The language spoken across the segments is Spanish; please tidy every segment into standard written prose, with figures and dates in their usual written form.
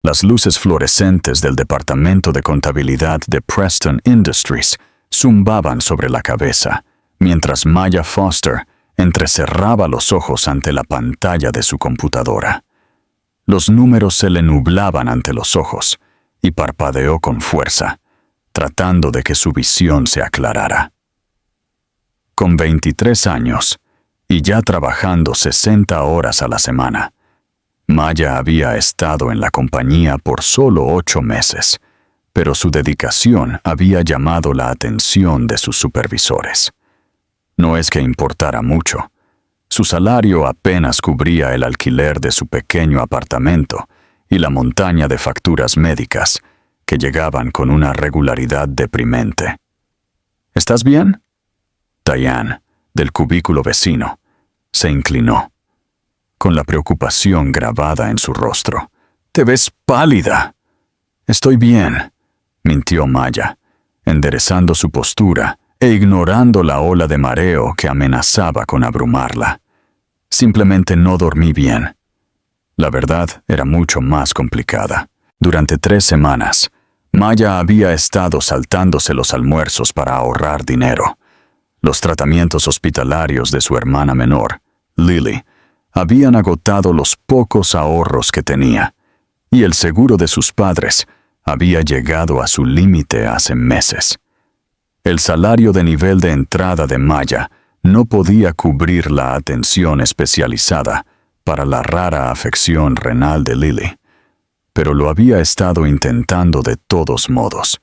Las luces fluorescentes del departamento de contabilidad de Preston Industries zumbaban sobre la cabeza, mientras Maya Foster entrecerraba los ojos ante la pantalla de su computadora. Los números se le nublaban ante los ojos y parpadeó con fuerza, tratando de que su visión se aclarara. Con 23 años, y ya trabajando 60 horas a la semana, Maya había estado en la compañía por solo 8 meses, pero su dedicación había llamado la atención de sus supervisores. No es que importara mucho. Su salario apenas cubría el alquiler de su pequeño apartamento y la montaña de facturas médicas que llegaban con una regularidad deprimente. ¿Estás bien? Diane, del cubículo vecino, se inclinó, con la preocupación grabada en su rostro. «Te ves pálida». «Estoy bien», mintió Maya, enderezando su postura e ignorando la ola de mareo que amenazaba con abrumarla. «Simplemente no dormí bien». La verdad era mucho más complicada. Durante 3 semanas, Maya había estado saltándose los almuerzos para ahorrar dinero. Los tratamientos hospitalarios de su hermana menor, Lily, habían agotado los pocos ahorros que tenía, y el seguro de sus padres había llegado a su límite hace meses. El salario de nivel de entrada de Maya no podía cubrir la atención especializada para la rara afección renal de Lily, pero lo había estado intentando de todos modos,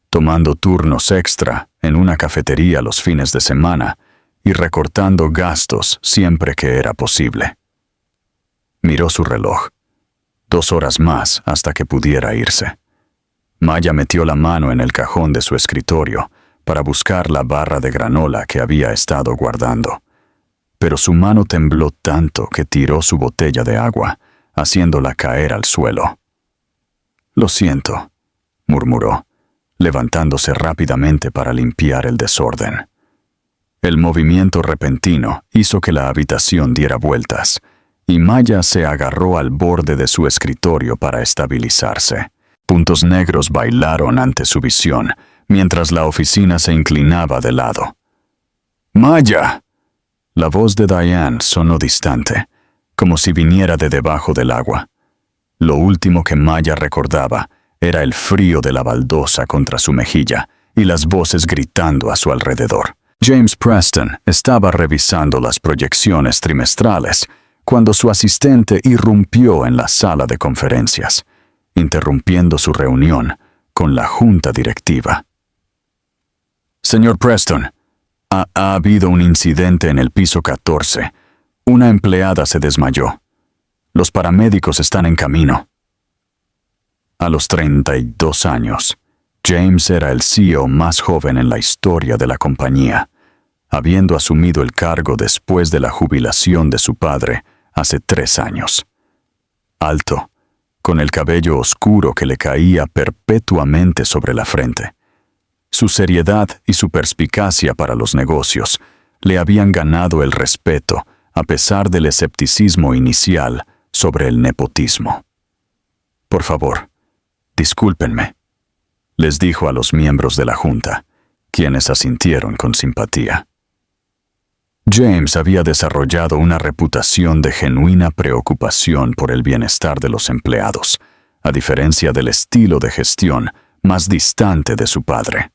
tomando turnos extra en una cafetería los fines de semana y recortando gastos siempre que era posible. Miró su reloj. 2 horas más hasta que pudiera irse. Maya metió la mano en el cajón de su escritorio para buscar la barra de granola que había estado guardando, pero su mano tembló tanto que tiró su botella de agua, haciéndola caer al suelo. «Lo siento», murmuró, levantándose rápidamente para limpiar el desorden. El movimiento repentino hizo que la habitación diera vueltas, y Maya se agarró al borde de su escritorio para estabilizarse. Puntos negros bailaron ante su visión, mientras la oficina se inclinaba de lado. «¡Maya!». La voz de Diane sonó distante, como si viniera de debajo del agua. Lo último que Maya recordaba era el frío de la baldosa contra su mejilla y las voces gritando a su alrededor. James Preston estaba revisando las proyecciones trimestrales cuando su asistente irrumpió en la sala de conferencias, interrumpiendo su reunión con la junta directiva. «Señor Preston, ha habido un incidente en el piso 14. Una empleada se desmayó. Los paramédicos están en camino». A los 32 años, James era el CEO más joven en la historia de la compañía, habiendo asumido el cargo después de la jubilación de su padre hace 3 años. Alto, con el cabello oscuro que le caía perpetuamente sobre la frente. Su seriedad y su perspicacia para los negocios le habían ganado el respeto a pesar del escepticismo inicial sobre el nepotismo. «Por favor, discúlpenme», les dijo a los miembros de la junta, quienes asintieron con simpatía. James había desarrollado una reputación de genuina preocupación por el bienestar de los empleados, a diferencia del estilo de gestión más distante de su padre.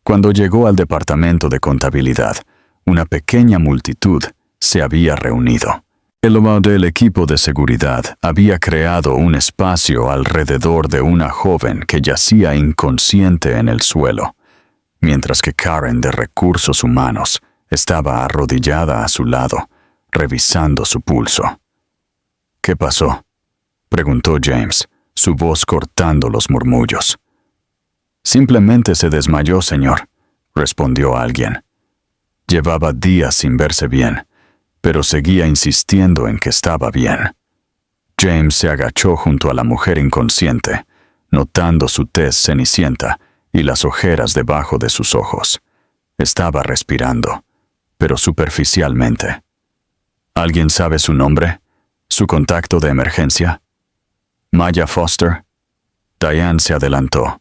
Cuando llegó al departamento de contabilidad, una pequeña multitud se había reunido. El equipo de seguridad había creado un espacio alrededor de una joven que yacía inconsciente en el suelo, mientras que Karen de Recursos Humanos estaba arrodillada a su lado, revisando su pulso. «¿Qué pasó?», preguntó James, su voz cortando los murmullos. «Simplemente se desmayó, señor», respondió alguien. Llevaba días sin verse bien, pero seguía insistiendo en que estaba bien. James se agachó junto a la mujer inconsciente, notando su tez cenicienta y las ojeras debajo de sus ojos. Estaba respirando, pero superficialmente. «¿Alguien sabe su nombre? ¿Su contacto de emergencia?». Maya Foster. Diane se adelantó.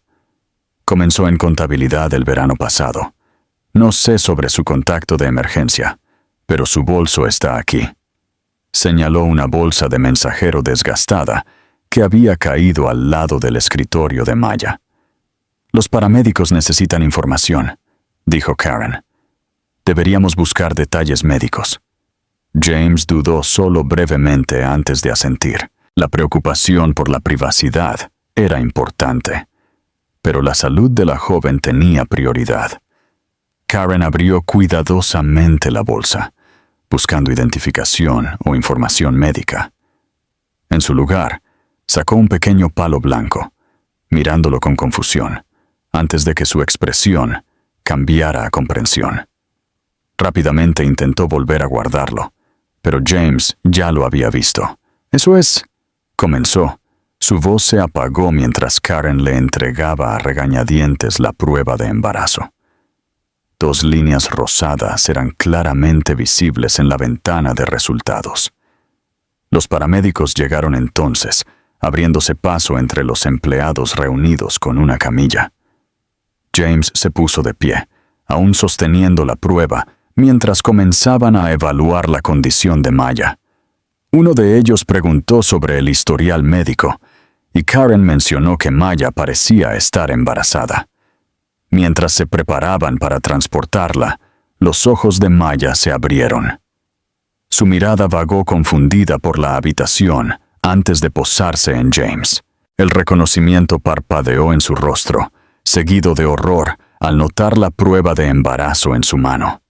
Comenzó en contabilidad el verano pasado. No sé sobre su contacto de emergencia, pero su bolso está aquí. Señaló una bolsa de mensajero desgastada que había caído al lado del escritorio de Maya. Los paramédicos necesitan información, dijo Karen. Deberíamos buscar detalles médicos. James dudó solo brevemente antes de asentir. La preocupación por la privacidad era importante, pero la salud de la joven tenía prioridad. Karen abrió cuidadosamente la bolsa, buscando identificación o información médica. En su lugar, sacó un pequeño palo blanco, mirándolo con confusión, antes de que su expresión cambiara a comprensión. Rápidamente intentó volver a guardarlo, pero James ya lo había visto. «Eso es», comenzó. Su voz se apagó mientras Karen le entregaba a regañadientes la prueba de embarazo. 2 líneas rosadas eran claramente visibles en la ventana de resultados. Los paramédicos llegaron entonces, abriéndose paso entre los empleados reunidos con una camilla. James se puso de pie, aún sosteniendo la prueba, mientras comenzaban a evaluar la condición de Maya. Uno de ellos preguntó sobre el historial médico, y Karen mencionó que Maya parecía estar embarazada. Mientras se preparaban para transportarla, los ojos de Maya se abrieron. Su mirada vagó confundida por la habitación antes de posarse en James. El reconocimiento parpadeó en su rostro, seguido de horror al notar la prueba de embarazo en su mano.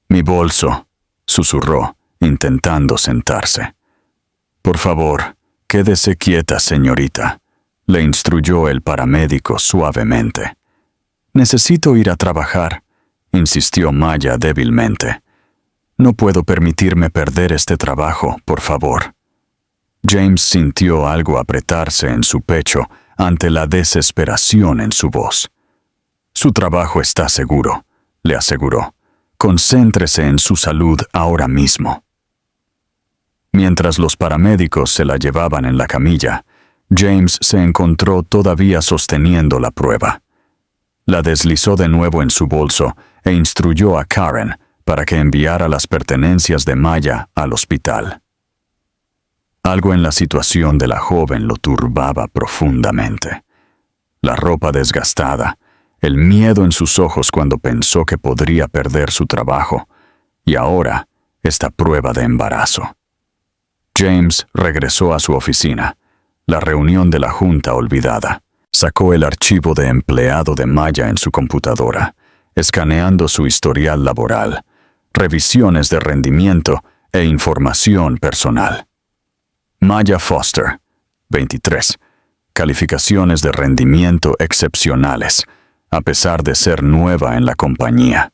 «Mi bolso», susurró, intentando sentarse. «Por favor, quédese quieta, señorita», le instruyó el paramédico suavemente. «Necesito ir a trabajar», insistió Maya débilmente. «No puedo permitirme perder este trabajo, por favor». James sintió algo apretarse en su pecho ante la desesperación en su voz. «Su trabajo está seguro», le aseguró. «Concéntrese en su salud ahora mismo». Mientras los paramédicos se la llevaban en la camilla, James se encontró todavía sosteniendo la prueba. La deslizó de nuevo en su bolso e instruyó a Karen para que enviara las pertenencias de Maya al hospital. Algo en la situación de la joven lo turbaba profundamente. La ropa desgastada, el miedo en sus ojos cuando pensó que podría perder su trabajo, y ahora esta prueba de embarazo. James regresó a su oficina, la reunión de la junta olvidada. Sacó el archivo de empleado de Maya en su computadora, escaneando su historial laboral, revisiones de rendimiento e información personal. Maya Foster, 23. Calificaciones de rendimiento excepcionales, a pesar de ser nueva en la compañía.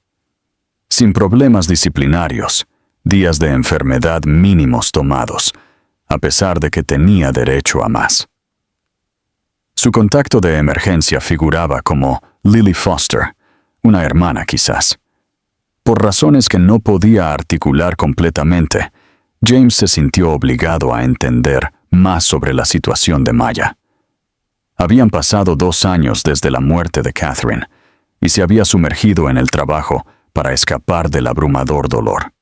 Sin problemas disciplinarios, días de enfermedad mínimos tomados, a pesar de que tenía derecho a más. Su contacto de emergencia figuraba como Lily Foster, una hermana quizás. Por razones que no podía articular completamente, James se sintió obligado a entender más sobre la situación de Maya. Habían pasado 2 años desde la muerte de Catherine, y se había sumergido en el trabajo para escapar del abrumador dolor.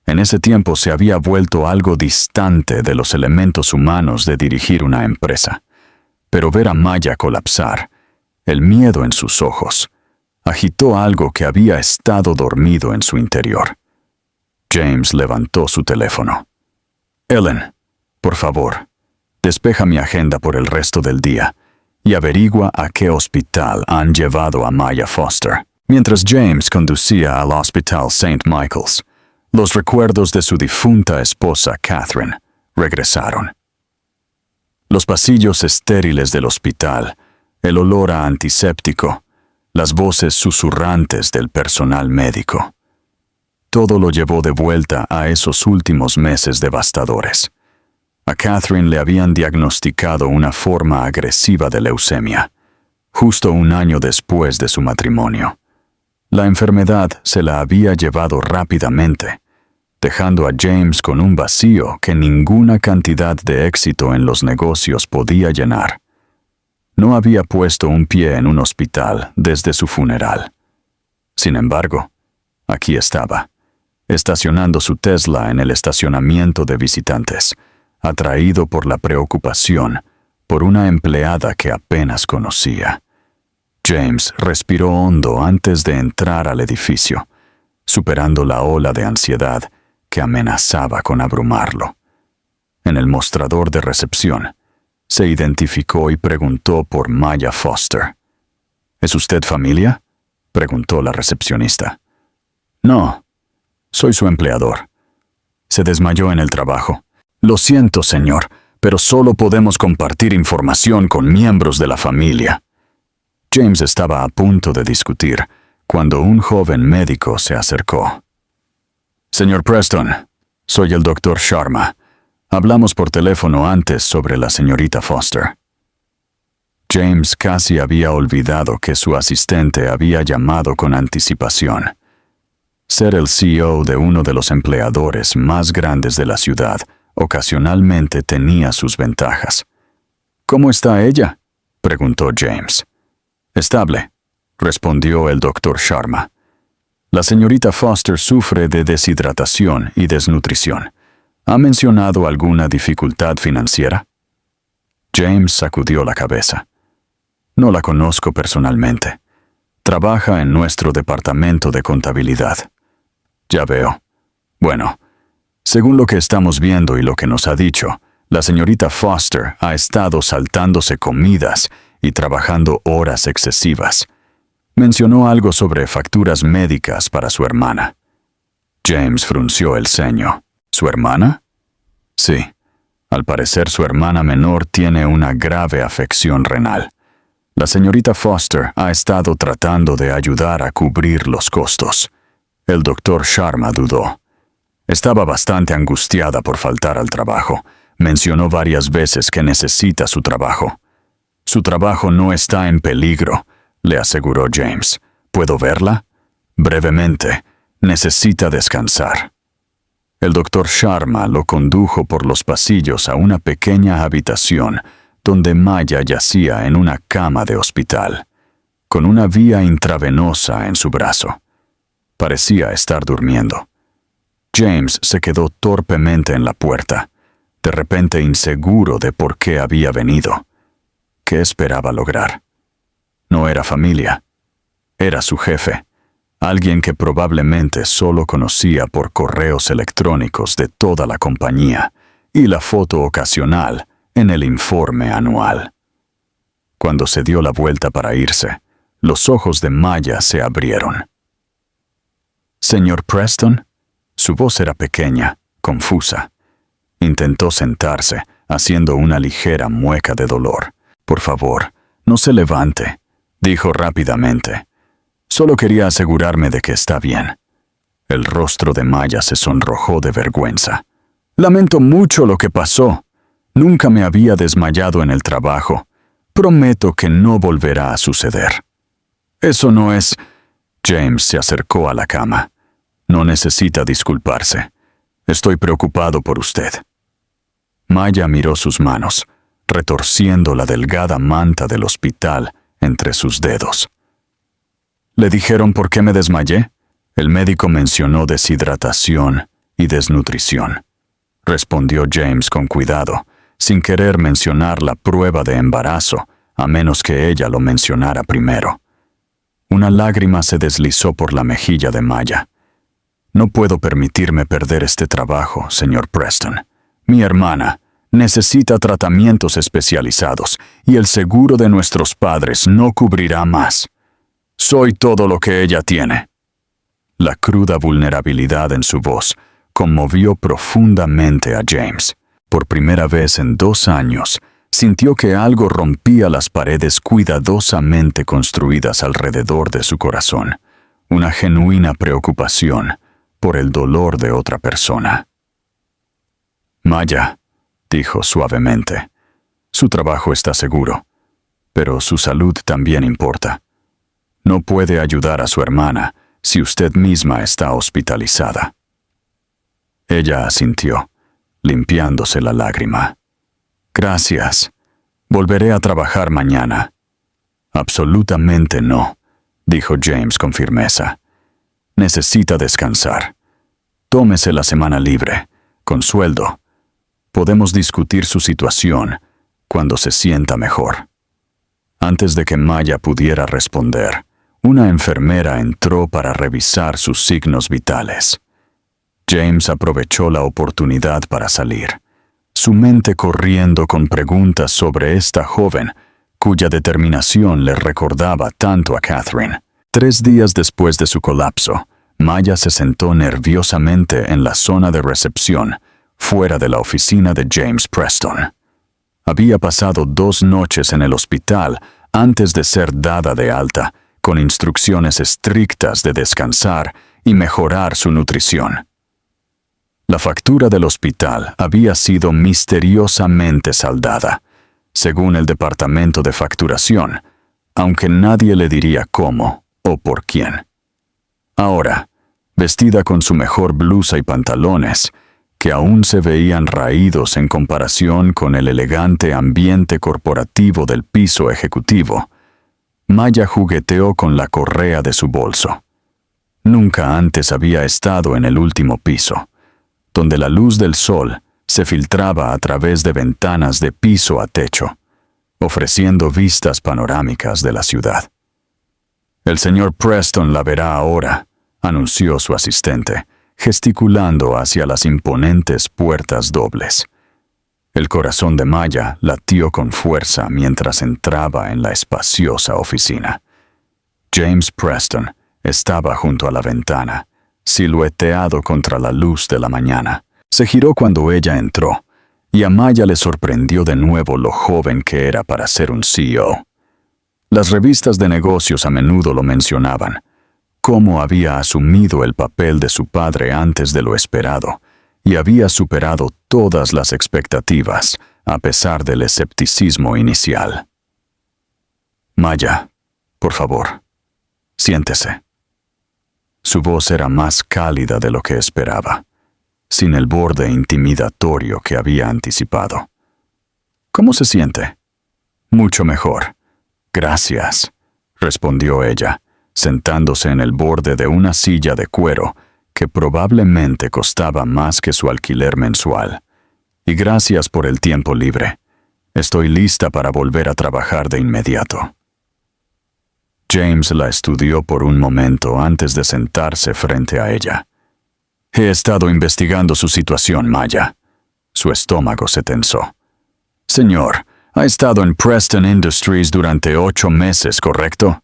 En ese tiempo se había vuelto algo distante de los elementos humanos de dirigir una empresa. Pero ver a Maya colapsar, el miedo en sus ojos, agitó algo que había estado dormido en su interior. James levantó su teléfono. «Ellen, por favor, despeja mi agenda por el resto del día y averigua a qué hospital han llevado a Maya Foster». Mientras James conducía al Hospital St. Michael's, los recuerdos de su difunta esposa Catherine regresaron. Los pasillos estériles del hospital, el olor a antiséptico, las voces susurrantes del personal médico. Todo lo llevó de vuelta a esos últimos meses devastadores. A Catherine le habían diagnosticado una forma agresiva de leucemia, justo 1 año después de su matrimonio. La enfermedad se la había llevado rápidamente, dejando a James con un vacío que ninguna cantidad de éxito en los negocios podía llenar. No había puesto un pie en un hospital desde su funeral. Sin embargo, aquí estaba, estacionando su Tesla en el estacionamiento de visitantes, atraído por la preocupación por una empleada que apenas conocía. James respiró hondo antes de entrar al edificio, superando la ola de ansiedad que amenazaba con abrumarlo. En el mostrador de recepción, se identificó y preguntó por Maya Foster. ¿Es usted familia?, preguntó la recepcionista. No, soy su empleador. Se desmayó en el trabajo. Lo siento, señor, pero solo podemos compartir información con miembros de la familia. James estaba a punto de discutir cuando un joven médico se acercó. Señor Preston, soy el Dr. Sharma. Hablamos por teléfono antes sobre la señorita Foster. James casi había olvidado que su asistente había llamado con anticipación. Ser el CEO de uno de los empleadores más grandes de la ciudad ocasionalmente tenía sus ventajas. ¿Cómo está ella?, preguntó James. Estable, respondió el Dr. Sharma. La señorita Foster sufre de deshidratación y desnutrición. ¿Ha mencionado alguna dificultad financiera? James sacudió la cabeza. No la conozco personalmente. Trabaja en nuestro departamento de contabilidad. Ya veo. Bueno, según lo que estamos viendo y lo que nos ha dicho, la señorita Foster ha estado saltándose comidas y trabajando horas excesivas. Mencionó algo sobre facturas médicas para su hermana. James frunció el ceño. ¿Su hermana? Sí. Al parecer su hermana menor tiene una grave afección renal. La señorita Foster ha estado tratando de ayudar a cubrir los costos. El Dr. Sharma dudó. Estaba bastante angustiada por faltar al trabajo. Mencionó varias veces que necesita su trabajo. Su trabajo no está en peligro, le aseguró James. ¿Puedo verla? Brevemente, necesita descansar. El Dr. Sharma lo condujo por los pasillos a una pequeña habitación donde Maya yacía en una cama de hospital, con una vía intravenosa en su brazo. Parecía estar durmiendo. James se quedó torpemente en la puerta, de repente inseguro de por qué había venido. ¿Qué esperaba lograr? No era familia. Era su jefe, alguien que probablemente solo conocía por correos electrónicos de toda la compañía y la foto ocasional en el informe anual. Cuando se dio la vuelta para irse, los ojos de Maya se abrieron. «¿Señor Preston?» Su voz era pequeña, confusa. Intentó sentarse, haciendo una ligera mueca de dolor. «Por favor, no se levante», dijo rápidamente. «Solo quería asegurarme de que está bien». El rostro de Maya se sonrojó de vergüenza. «Lamento mucho lo que pasó. Nunca me había desmayado en el trabajo. Prometo que no volverá a suceder». «Eso no es...» James se acercó a la cama. «No necesita disculparse. Estoy preocupado por usted». Maya miró sus manos, retorciendo la delgada manta del hospital entre sus dedos. «¿Le dijeron por qué me desmayé?» El médico mencionó deshidratación y desnutrición. Respondió James con cuidado, sin querer mencionar la prueba de embarazo, a menos que ella lo mencionara primero. Una lágrima se deslizó por la mejilla de Maya. «No puedo permitirme perder este trabajo, señor Preston. Mi hermana necesita tratamientos especializados y el seguro de nuestros padres no cubrirá más. Soy todo lo que ella tiene». La cruda vulnerabilidad en su voz conmovió profundamente a James. Por primera vez en 2 años, sintió que algo rompía las paredes cuidadosamente construidas alrededor de su corazón. Una genuina preocupación por el dolor de otra persona. «Maya», dijo suavemente, «su trabajo está seguro, pero su salud también importa. No puede ayudar a su hermana si usted misma está hospitalizada». Ella asintió, limpiándose la lágrima. Gracias. Volveré a trabajar mañana. Absolutamente no, dijo James con firmeza. Necesita descansar. Tómese la semana libre, con sueldo. Podemos discutir su situación cuando se sienta mejor. Antes de que Maya pudiera responder, una enfermera entró para revisar sus signos vitales. James aprovechó la oportunidad para salir, su mente corriendo con preguntas sobre esta joven, cuya determinación le recordaba tanto a Catherine. 3 días después de su colapso, Maya se sentó nerviosamente en la zona de recepción, fuera de la oficina de James Preston. Había pasado 2 noches en el hospital antes de ser dada de alta, con instrucciones estrictas de descansar y mejorar su nutrición. La factura del hospital había sido misteriosamente saldada, según el departamento de facturación, aunque nadie le diría cómo o por quién. Ahora, vestida con su mejor blusa y pantalones, que aún se veían raídos en comparación con el elegante ambiente corporativo del piso ejecutivo, Maya jugueteó con la correa de su bolso. Nunca antes había estado en el último piso, donde la luz del sol se filtraba a través de ventanas de piso a techo, ofreciendo vistas panorámicas de la ciudad. El señor Preston la verá ahora, anunció su asistente, gesticulando hacia las imponentes puertas dobles. El corazón de Maya latió con fuerza mientras entraba en la espaciosa oficina. James Preston estaba junto a la ventana, silueteado contra la luz de la mañana. Se giró cuando ella entró, y a Maya le sorprendió de nuevo lo joven que era para ser un CEO. Las revistas de negocios a menudo lo mencionaban, cómo había asumido el papel de su padre antes de lo esperado, y había superado todas las expectativas, a pesar del escepticismo inicial. Maya, por favor, siéntese. Su voz era más cálida de lo que esperaba, sin el borde intimidatorio que había anticipado. ¿Cómo se siente? Mucho mejor. Gracias, respondió ella, sentándose en el borde de una silla de cuero que probablemente costaba más que su alquiler mensual. Y gracias por el tiempo libre. Estoy lista para volver a trabajar de inmediato. James la estudió por un momento antes de sentarse frente a ella. He estado investigando su situación, Maya. Su estómago se tensó. Señor, ha estado en Preston Industries durante 8 meses, ¿correcto?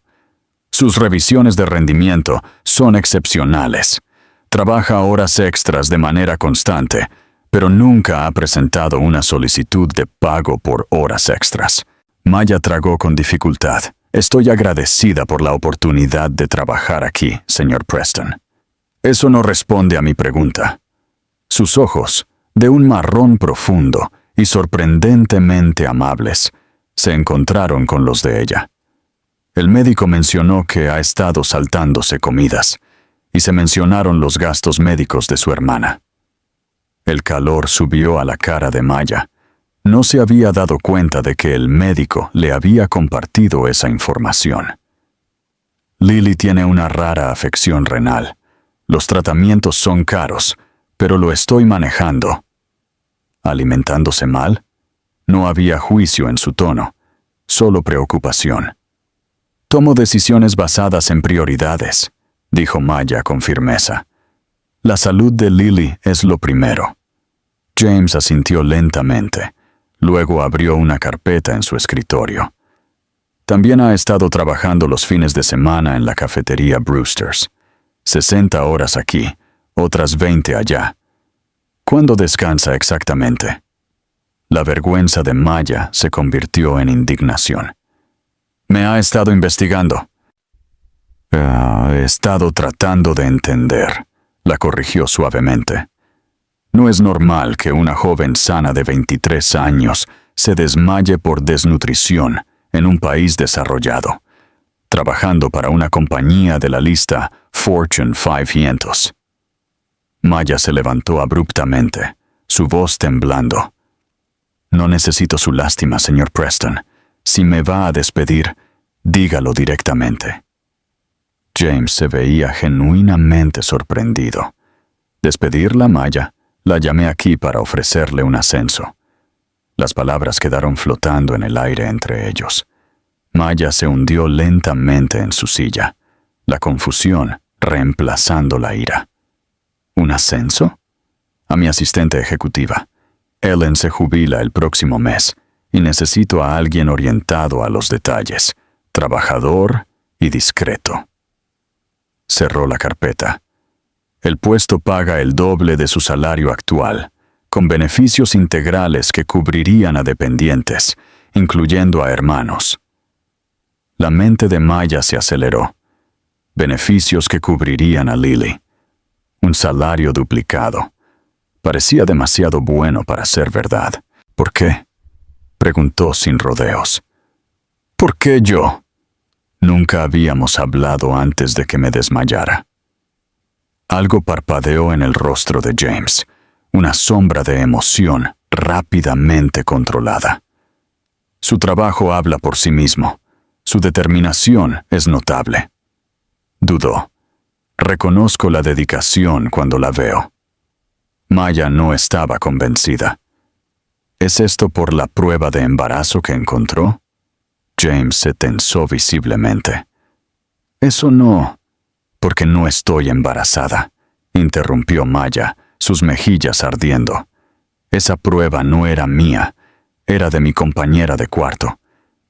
Sus revisiones de rendimiento son excepcionales. Trabaja horas extras de manera constante, pero nunca ha presentado una solicitud de pago por horas extras. Maya tragó con dificultad. Estoy agradecida por la oportunidad de trabajar aquí, señor Preston. Eso no responde a mi pregunta. Sus ojos, de un marrón profundo y sorprendentemente amables, se encontraron con los de ella. El médico mencionó que ha estado saltándose comidas, y se mencionaron los gastos médicos de su hermana. El calor subió a la cara de Maya. No se había dado cuenta de que el médico le había compartido esa información. Lily tiene una rara afección renal. Los tratamientos son caros, pero lo estoy manejando. ¿Alimentándose mal? No había juicio en su tono, solo preocupación. Tomo decisiones basadas en prioridades, dijo Maya con firmeza. La salud de Lily es lo primero. James asintió lentamente. Luego abrió una carpeta en su escritorio. También ha estado trabajando los fines de semana en la cafetería Brewster's. 60 horas aquí, otras 20 allá. ¿Cuándo descansa exactamente? La vergüenza de Maya se convirtió en indignación. Me ha estado investigando. He estado tratando de entender, la corrigió suavemente. No es normal que una joven sana de 23 años se desmaye por desnutrición en un país desarrollado, trabajando para una compañía de la lista Fortune 500. Maya se levantó abruptamente, su voz temblando. No necesito su lástima, señor Preston. Si me va a despedir, dígalo directamente. James se veía genuinamente sorprendido. ¿Despedirla, Maya? La llamé aquí para ofrecerle un ascenso. Las palabras quedaron flotando en el aire entre ellos. Maya se hundió lentamente en su silla, la confusión reemplazando la ira. ¿Un ascenso? A mi asistente ejecutiva. Ellen se jubila el próximo mes y necesito a alguien orientado a los detalles, trabajador y discreto. Cerró la carpeta. El puesto paga el doble de su salario actual, con beneficios integrales que cubrirían a dependientes, incluyendo a hermanos. La mente de Maya se aceleró. Beneficios que cubrirían a Lily. Un salario duplicado. Parecía demasiado bueno para ser verdad. ¿Por qué? Preguntó sin rodeos. ¿Por qué yo? Nunca habíamos hablado antes de que me desmayara. Algo parpadeó en el rostro de James, una sombra de emoción rápidamente controlada. Su trabajo habla por sí mismo. Su determinación es notable. Dudó. Reconozco la dedicación cuando la veo. Maya no estaba convencida. ¿Es esto por la prueba de embarazo que encontró? James se tensó visiblemente. Eso no, porque no estoy embarazada, interrumpió Maya, sus mejillas ardiendo. Esa prueba no era mía, era de mi compañera de cuarto.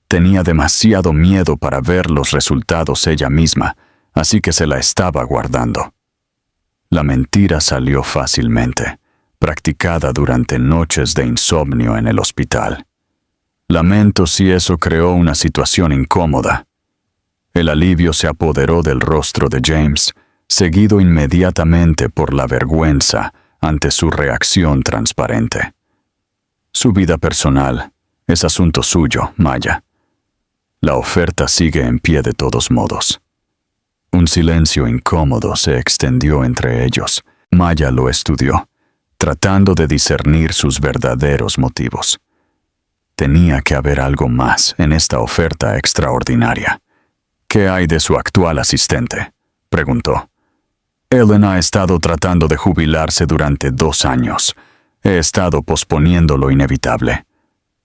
Tenía demasiado miedo para ver los resultados ella misma, así que se la estaba guardando. La mentira salió fácilmente, practicada durante noches de insomnio en el hospital. Lamento si eso creó una situación incómoda. El alivio se apoderó del rostro de James, seguido inmediatamente por la vergüenza ante su reacción transparente. Su vida personal es asunto suyo, Maya. La oferta sigue en pie de todos modos. Un silencio incómodo se extendió entre ellos. Maya lo estudió, tratando de discernir sus verdaderos motivos. Tenía que haber algo más en esta oferta extraordinaria. ¿Qué hay de su actual asistente?, preguntó. Ellen ha estado tratando de jubilarse durante 2 años. He estado posponiendo lo inevitable.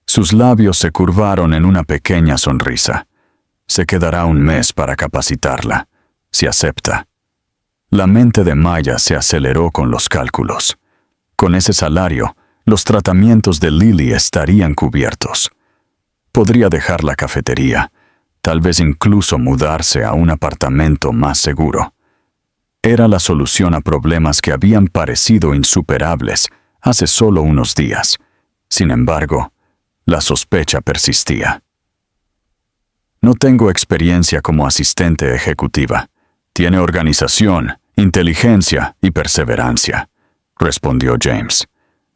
Sus labios se curvaron en una pequeña sonrisa. Se quedará 1 mes para capacitarla, si acepta. La mente de Maya se aceleró con los cálculos. Con ese salario, los tratamientos de Lily estarían cubiertos. Podría dejar la cafetería, tal vez incluso mudarse a un apartamento más seguro. Era la solución a problemas que habían parecido insuperables hace solo unos días. Sin embargo, la sospecha persistía. No tengo experiencia como asistente ejecutiva. Tiene organización, inteligencia y perseverancia, respondió James.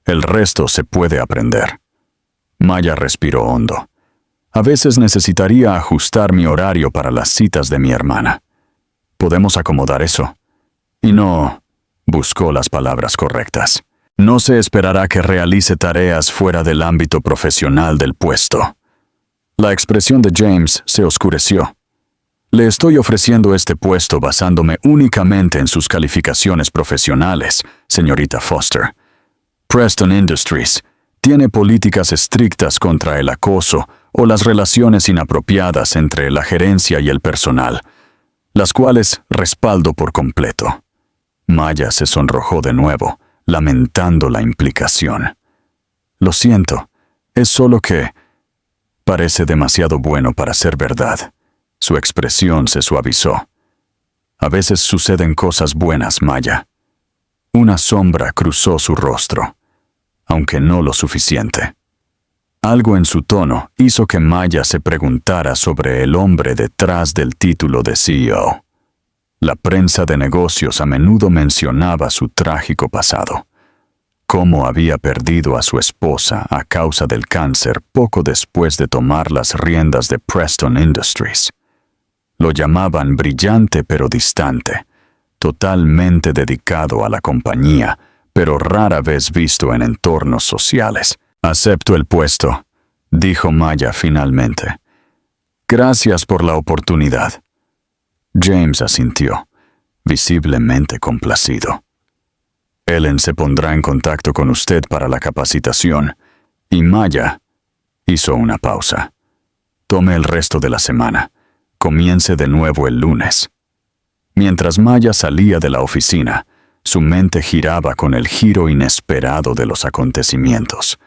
El resto se puede aprender. Maya respiró hondo. A veces necesitaría ajustar mi horario para las citas de mi hermana. ¿Podemos acomodar eso? Y no, buscó las palabras correctas. No se esperará que realice tareas fuera del ámbito profesional del puesto. La expresión de James se oscureció. Le estoy ofreciendo este puesto basándome únicamente en sus calificaciones profesionales, señorita Foster. Preston Industries tiene políticas estrictas contra el acoso o las relaciones inapropiadas entre la gerencia y el personal, las cuales respaldo por completo. Maya se sonrojó de nuevo, lamentando la implicación. Lo siento, es solo que parece demasiado bueno para ser verdad. Su expresión se suavizó. A veces suceden cosas buenas, Maya. Una sombra cruzó su rostro, aunque no lo suficiente. Algo en su tono hizo que Maya se preguntara sobre el hombre detrás del título de CEO. La prensa de negocios a menudo mencionaba su trágico pasado. Cómo había perdido a su esposa a causa del cáncer poco después de tomar las riendas de Preston Industries. Lo llamaban brillante pero distante, totalmente dedicado a la compañía, pero rara vez visto en entornos sociales. «Acepto el puesto», dijo Maya finalmente. «Gracias por la oportunidad». James asintió, visiblemente complacido. «Ellen se pondrá en contacto con usted para la capacitación», y Maya hizo una pausa. «Tome el resto de la semana. Comience de nuevo el lunes». Mientras Maya salía de la oficina, su mente giraba con el giro inesperado de los acontecimientos.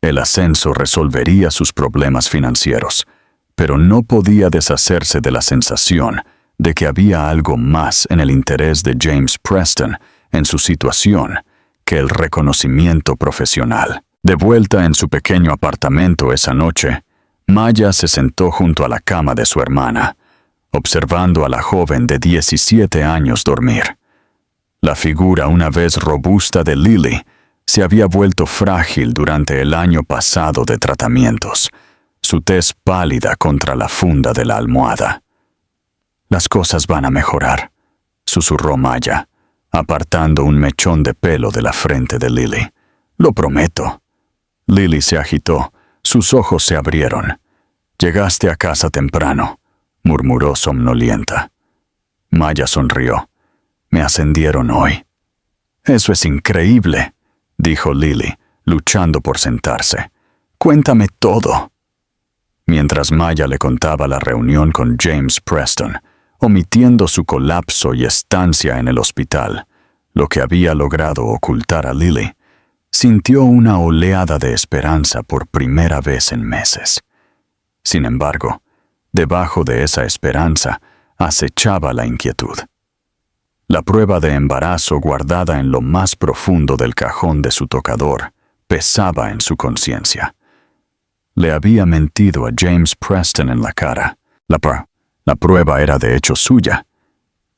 El ascenso resolvería sus problemas financieros, pero no podía deshacerse de la sensación de que había algo más en el interés de James Preston en su situación que el reconocimiento profesional. De vuelta en su pequeño apartamento esa noche, Maya se sentó junto a la cama de su hermana, observando a la joven de 17 años dormir. La figura una vez robusta de Lily se había vuelto frágil durante el año pasado de tratamientos, su tez pálida contra la funda de la almohada. «Las cosas van a mejorar», susurró Maya, apartando un mechón de pelo de la frente de Lily. «Lo prometo». Lily se agitó, sus ojos se abrieron. «Llegaste a casa temprano», murmuró somnolienta. Maya sonrió. «Me ascendieron hoy». «Eso es increíble», dijo Lily, luchando por sentarse. «Cuéntame todo». Mientras Maya le contaba la reunión con James Preston, omitiendo su colapso y estancia en el hospital, lo que había logrado ocultar a Lily, sintió una oleada de esperanza por primera vez en meses. Sin embargo, debajo de esa esperanza acechaba la inquietud. La prueba de embarazo guardada en lo más profundo del cajón de su tocador pesaba en su conciencia. Le había mentido a James Preston en la cara. La prueba era de hecho suya,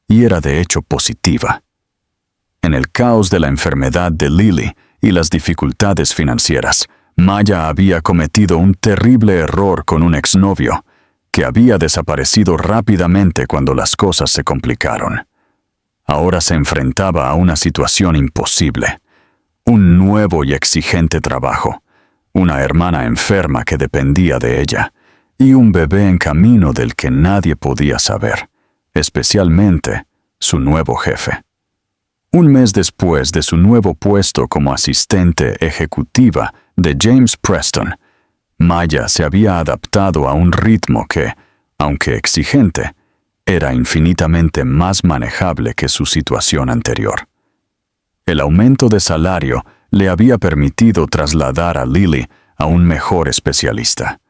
y era de hecho positiva. En el caos de la enfermedad de Lily y las dificultades financieras, Maya había cometido un terrible error con un exnovio, que había desaparecido rápidamente cuando las cosas se complicaron. Ahora se enfrentaba a una situación imposible, un nuevo y exigente trabajo, una hermana enferma que dependía de ella, y un bebé en camino del que nadie podía saber, especialmente su nuevo jefe. Un mes después de su nuevo puesto como asistente ejecutiva de James Preston, Maya se había adaptado a un ritmo que, aunque exigente, era infinitamente más manejable que su situación anterior. El aumento de salario le había permitido trasladar a Lily a un mejor especialista,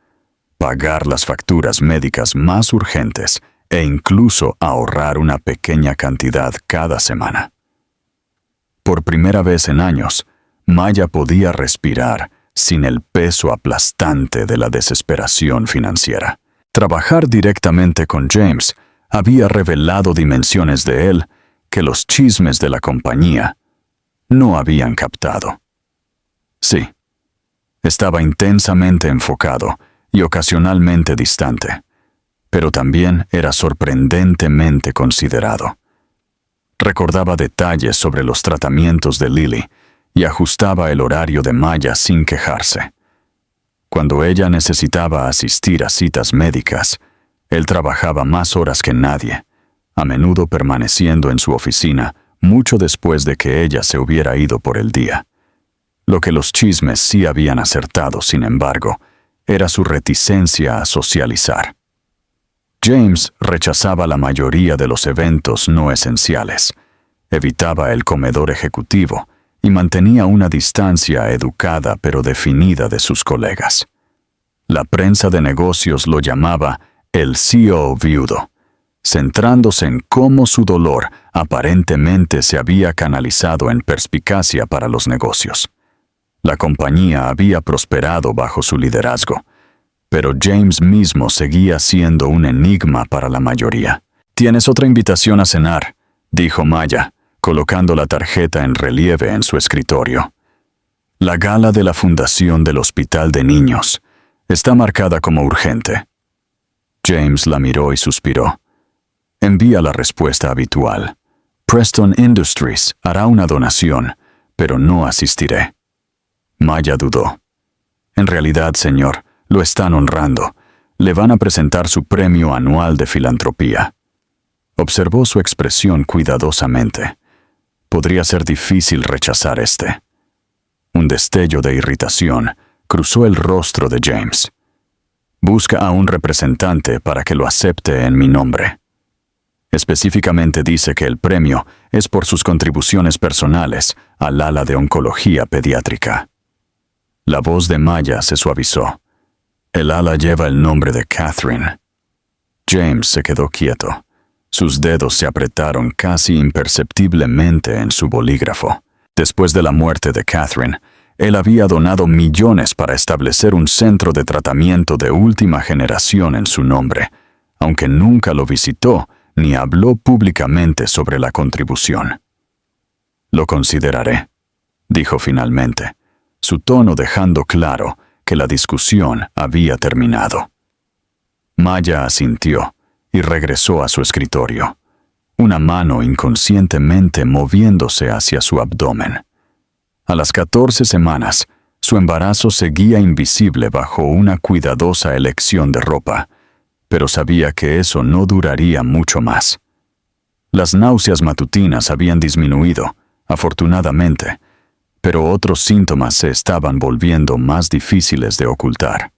pagar las facturas médicas más urgentes e incluso ahorrar una pequeña cantidad cada semana. Por primera vez en años, Maya podía respirar sin el peso aplastante de la desesperación financiera. Trabajar directamente con James había revelado dimensiones de él que los chismes de la compañía no habían captado. Sí, estaba intensamente enfocado y ocasionalmente distante, pero también era sorprendentemente considerado. Recordaba detalles sobre los tratamientos de Lily y ajustaba el horario de Maya sin quejarse. Cuando ella necesitaba asistir a citas médicas, él trabajaba más horas que nadie, a menudo permaneciendo en su oficina mucho después de que ella se hubiera ido por el día. Lo que los chismes sí habían acertado, sin embargo, era su reticencia a socializar. James rechazaba la mayoría de los eventos no esenciales, evitaba el comedor ejecutivo y mantenía una distancia educada pero definida de sus colegas. La prensa de negocios lo llamaba el CEO viudo, centrándose en cómo su dolor aparentemente se había canalizado en perspicacia para los negocios. La compañía había prosperado bajo su liderazgo, pero James mismo seguía siendo un enigma para la mayoría. «Tienes otra invitación a cenar», dijo Maya, colocando la tarjeta en relieve en su escritorio. «La gala de la fundación del Hospital de Niños está marcada como urgente». James la miró y suspiró. «Envía la respuesta habitual. Preston Industries hará una donación, pero no asistiré. Maya dudó. En realidad, señor, lo están honrando. Le van a presentar su premio anual de filantropía. Observó su expresión cuidadosamente. Podría ser difícil rechazar este. Un destello de irritación cruzó el rostro de James. Busca a un representante para que lo acepte en mi nombre. Específicamente dice que el premio es por sus contribuciones personales al ala de oncología pediátrica. La voz de Maya se suavizó. El ala lleva el nombre de Catherine. James se quedó quieto. Sus dedos se apretaron casi imperceptiblemente en su bolígrafo. Después de la muerte de Catherine, él había donado millones para establecer un centro de tratamiento de última generación en su nombre, aunque nunca lo visitó ni habló públicamente sobre la contribución. Lo consideraré, dijo finalmente, su tono dejando claro que la discusión había terminado. Maya asintió y regresó a su escritorio, una mano inconscientemente moviéndose hacia su abdomen. A las 14 semanas, su embarazo seguía invisible bajo una cuidadosa elección de ropa, pero sabía que eso no duraría mucho más. Las náuseas matutinas habían disminuido, afortunadamente, pero otros síntomas se estaban volviendo más difíciles de ocultar.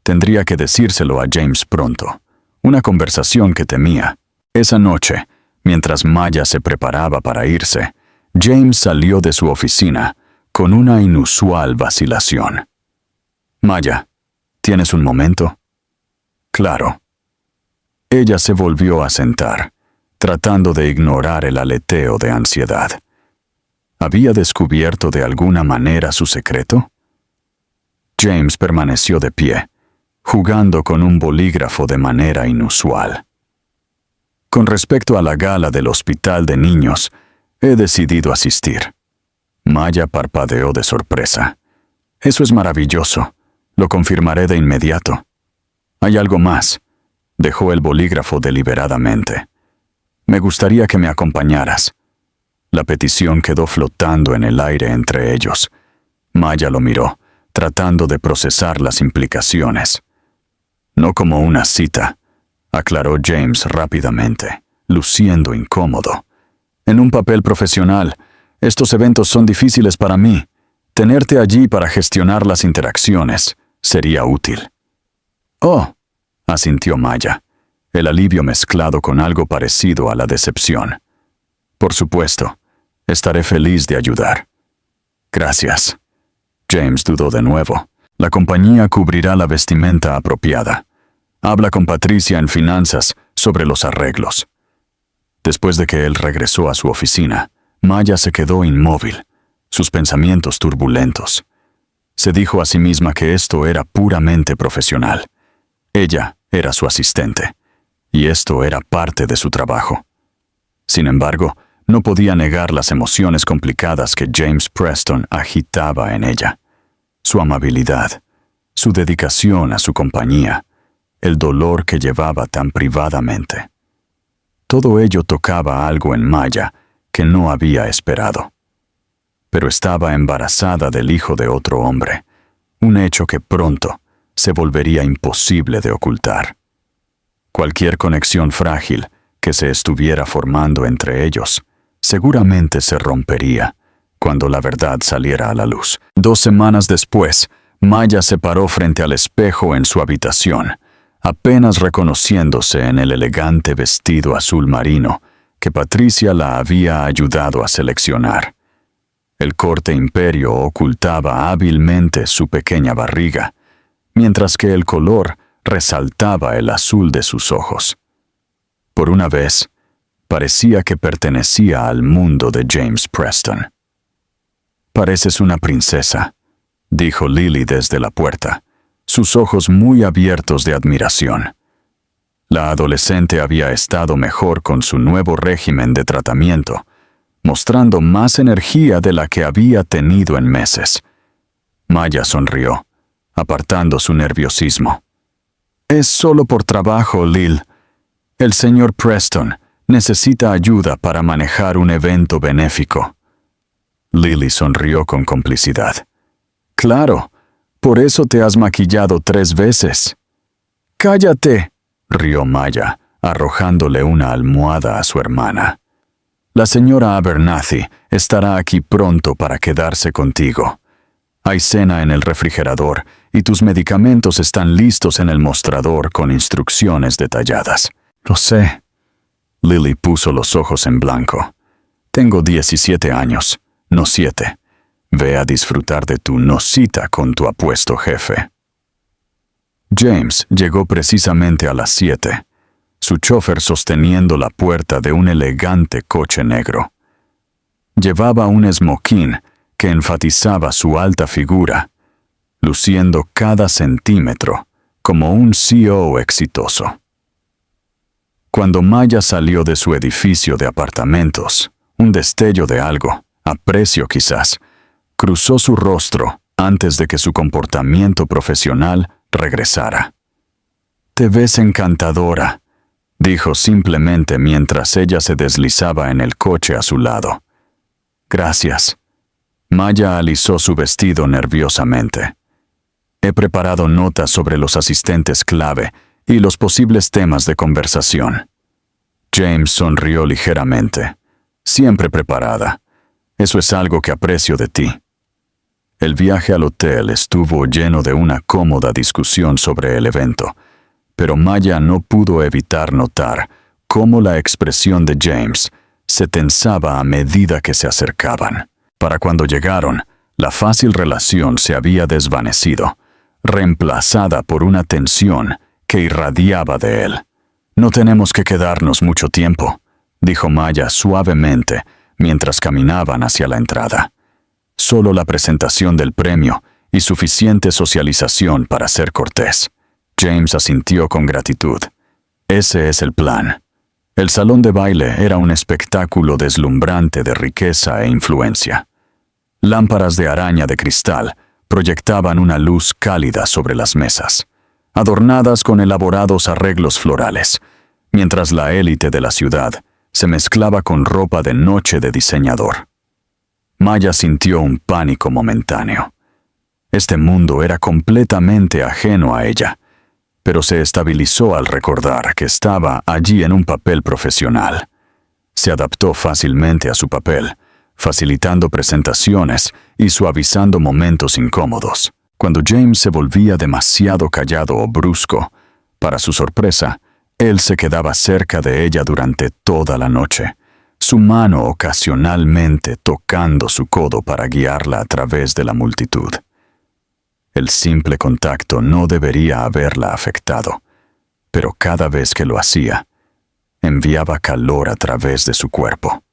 Tendría que decírselo a James pronto, una conversación que temía. Esa noche, mientras Maya se preparaba para irse, James salió de su oficina con una inusual vacilación. «Maya, ¿tienes un momento?» «Claro». Ella se volvió a sentar, tratando de ignorar el aleteo de ansiedad. ¿Había descubierto de alguna manera su secreto? James permaneció de pie, jugando con un bolígrafo de manera inusual. «Con respecto a la gala del hospital de niños, he decidido asistir». Maya parpadeó de sorpresa. «Eso es maravilloso. Lo confirmaré de inmediato». «Hay algo más». Dejó el bolígrafo deliberadamente. «Me gustaría que me acompañaras». La petición quedó flotando en el aire entre ellos. Maya lo miró, tratando de procesar las implicaciones. «No como una cita», aclaró James rápidamente, luciendo incómodo. «En un papel profesional, estos eventos son difíciles para mí. Tenerte allí para gestionar las interacciones sería útil». «Oh», asintió Maya, el alivio mezclado con algo parecido a la decepción. «Por supuesto, estaré feliz de ayudar». «Gracias». James dudó de nuevo. «La compañía cubrirá la vestimenta apropiada. Habla con Patricia en finanzas sobre los arreglos». Después de que él regresó a su oficina, Maya se quedó inmóvil, sus pensamientos turbulentos. Se dijo a sí misma que esto era puramente profesional. Ella era su asistente, y esto era parte de su trabajo. Sin embargo, no podía negar las emociones complicadas que James Preston agitaba en ella. Su amabilidad, su dedicación a su compañía, el dolor que llevaba tan privadamente. Todo ello tocaba algo en Maya que no había esperado. Pero estaba embarazada del hijo de otro hombre, un hecho que pronto se volvería imposible de ocultar. Cualquier conexión frágil que se estuviera formando entre ellos seguramente se rompería cuando la verdad saliera a la luz. 2 semanas después, Maya se paró frente al espejo en su habitación, apenas reconociéndose en el elegante vestido azul marino que Patricia la había ayudado a seleccionar. El corte imperio ocultaba hábilmente su pequeña barriga, mientras que el color resaltaba el azul de sus ojos. Por una vez, parecía que pertenecía al mundo de James Preston. «Pareces una princesa», dijo Lily desde la puerta, sus ojos muy abiertos de admiración. La adolescente había estado mejor con su nuevo régimen de tratamiento, mostrando más energía de la que había tenido en meses. Maya sonrió, apartando su nerviosismo. «Es solo por trabajo, Lil. El señor Preston Necesita ayuda para manejar un evento benéfico. Lily sonrió con complicidad. Claro, por eso te has maquillado 3 veces. ¡Cállate!, rió Maya, arrojándole una almohada a su hermana. La señora Abernathy estará aquí pronto para quedarse contigo. Hay cena en el refrigerador y tus medicamentos están listos en el mostrador con instrucciones detalladas. Lo sé. Lily puso los ojos en blanco. Tengo 17 años, no 7. Ve a disfrutar de tu no cita con tu apuesto jefe. James llegó precisamente a las 7, su chofer sosteniendo la puerta de un elegante coche negro. Llevaba un smoking que enfatizaba su alta figura, luciendo cada centímetro como un CEO exitoso. Cuando Maya salió de su edificio de apartamentos, un destello de algo, aprecio quizás, cruzó su rostro antes de que su comportamiento profesional regresara. «Te ves encantadora», dijo simplemente mientras ella se deslizaba en el coche a su lado. «Gracias». Maya alisó su vestido nerviosamente. «He preparado notas sobre los asistentes clave y los posibles temas de conversación». James sonrió ligeramente. «Siempre preparada. Eso es algo que aprecio de ti». El viaje al hotel estuvo lleno de una cómoda discusión sobre el evento, pero Maya no pudo evitar notar cómo la expresión de James se tensaba a medida que se acercaban. Para cuando llegaron, la fácil relación se había desvanecido, reemplazada por una tensión que irradiaba de él. «No tenemos que quedarnos mucho tiempo», dijo Maya suavemente mientras caminaban hacia la entrada. «Solo la presentación del premio y suficiente socialización para ser cortés». James asintió con gratitud. Ese es el plan. El salón de baile era un espectáculo deslumbrante de riqueza e influencia. Lámparas de araña de cristal proyectaban una luz cálida sobre las mesas, adornadas con elaborados arreglos florales, mientras la élite de la ciudad se mezclaba con ropa de noche de diseñador. Maya sintió un pánico momentáneo. Este mundo era completamente ajeno a ella, pero se estabilizó al recordar que estaba allí en un papel profesional. Se adaptó fácilmente a su papel, facilitando presentaciones y suavizando momentos incómodos. Cuando James se volvía demasiado callado o brusco, para su sorpresa, él se quedaba cerca de ella durante toda la noche, su mano ocasionalmente tocando su codo para guiarla a través de la multitud. El simple contacto no debería haberla afectado, pero cada vez que lo hacía, enviaba calor a través de su cuerpo.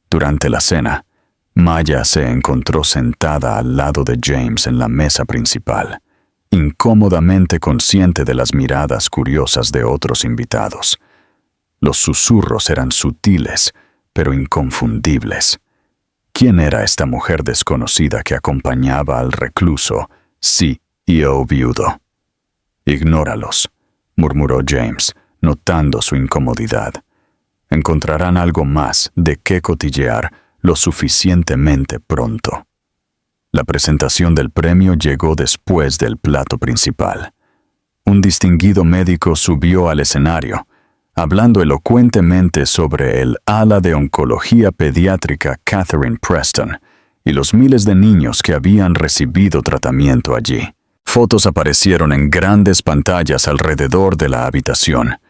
Durante la cena, Maya se encontró sentada al lado de James en la mesa principal, incómodamente consciente de las miradas curiosas de otros invitados. Los susurros eran sutiles, pero inconfundibles. ¿Quién era esta mujer desconocida que acompañaba al recluso CEO viudo? «Ignóralos», murmuró James, notando su incomodidad. «Encontrarán algo más de qué cotillear lo suficientemente pronto». La presentación del premio llegó después del plato principal. Un distinguido médico subió al escenario, hablando elocuentemente sobre el ala de oncología pediátrica Catherine Preston y los miles de niños que habían recibido tratamiento allí. Fotos aparecieron en grandes pantallas alrededor de la habitación.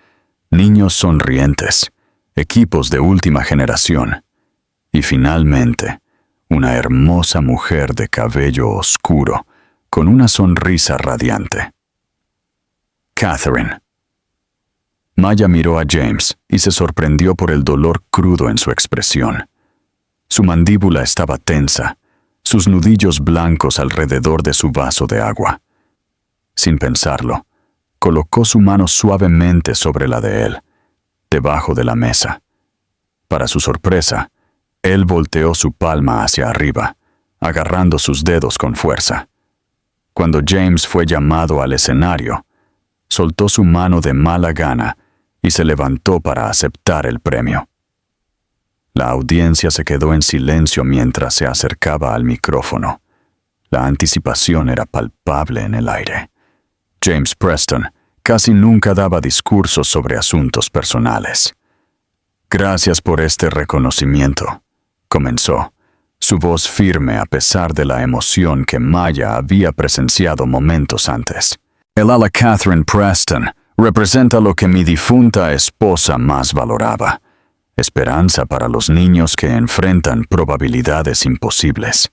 Niños sonrientes, equipos de última generación y finalmente, una hermosa mujer de cabello oscuro con una sonrisa radiante. Catherine. Maya miró a James y se sorprendió por el dolor crudo en su expresión. Su mandíbula estaba tensa, sus nudillos blancos alrededor de su vaso de agua. Sin pensarlo, colocó su mano suavemente sobre la de él, debajo de la mesa. Para su sorpresa, él volteó su palma hacia arriba, agarrando sus dedos con fuerza. Cuando James fue llamado al escenario, soltó su mano de mala gana y se levantó para aceptar el premio. La audiencia se quedó en silencio mientras se acercaba al micrófono. La anticipación era palpable en el aire. James Preston casi nunca daba discursos sobre asuntos personales. «Gracias por este reconocimiento», comenzó, su voz firme a pesar de la emoción que Maya había presenciado momentos antes. «El ala Catherine Preston representa lo que mi difunta esposa más valoraba: esperanza para los niños que enfrentan probabilidades imposibles».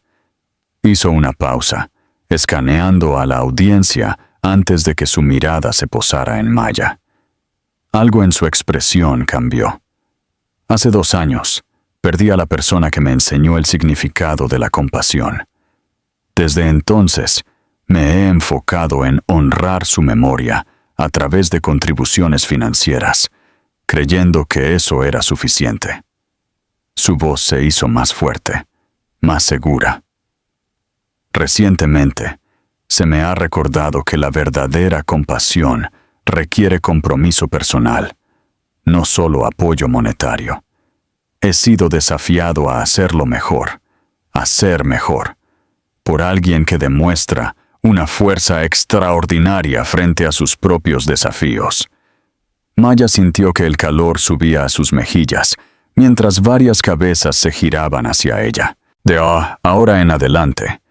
Hizo una pausa, escaneando a la audiencia antes de que su mirada se posara en Maya. Algo en su expresión cambió. «Hace 2 años, perdí a la persona que me enseñó el significado de la compasión. Desde entonces, me he enfocado en honrar su memoria a través de contribuciones financieras, creyendo que eso era suficiente». Su voz se hizo más fuerte, más segura. «Recientemente, se me ha recordado que la verdadera compasión requiere compromiso personal, no solo apoyo monetario. He sido desafiado a hacerlo mejor, a ser mejor, por alguien que demuestra una fuerza extraordinaria frente a sus propios desafíos». Maya sintió que el calor subía a sus mejillas, mientras varias cabezas se giraban hacia ella. De ahora en adelante,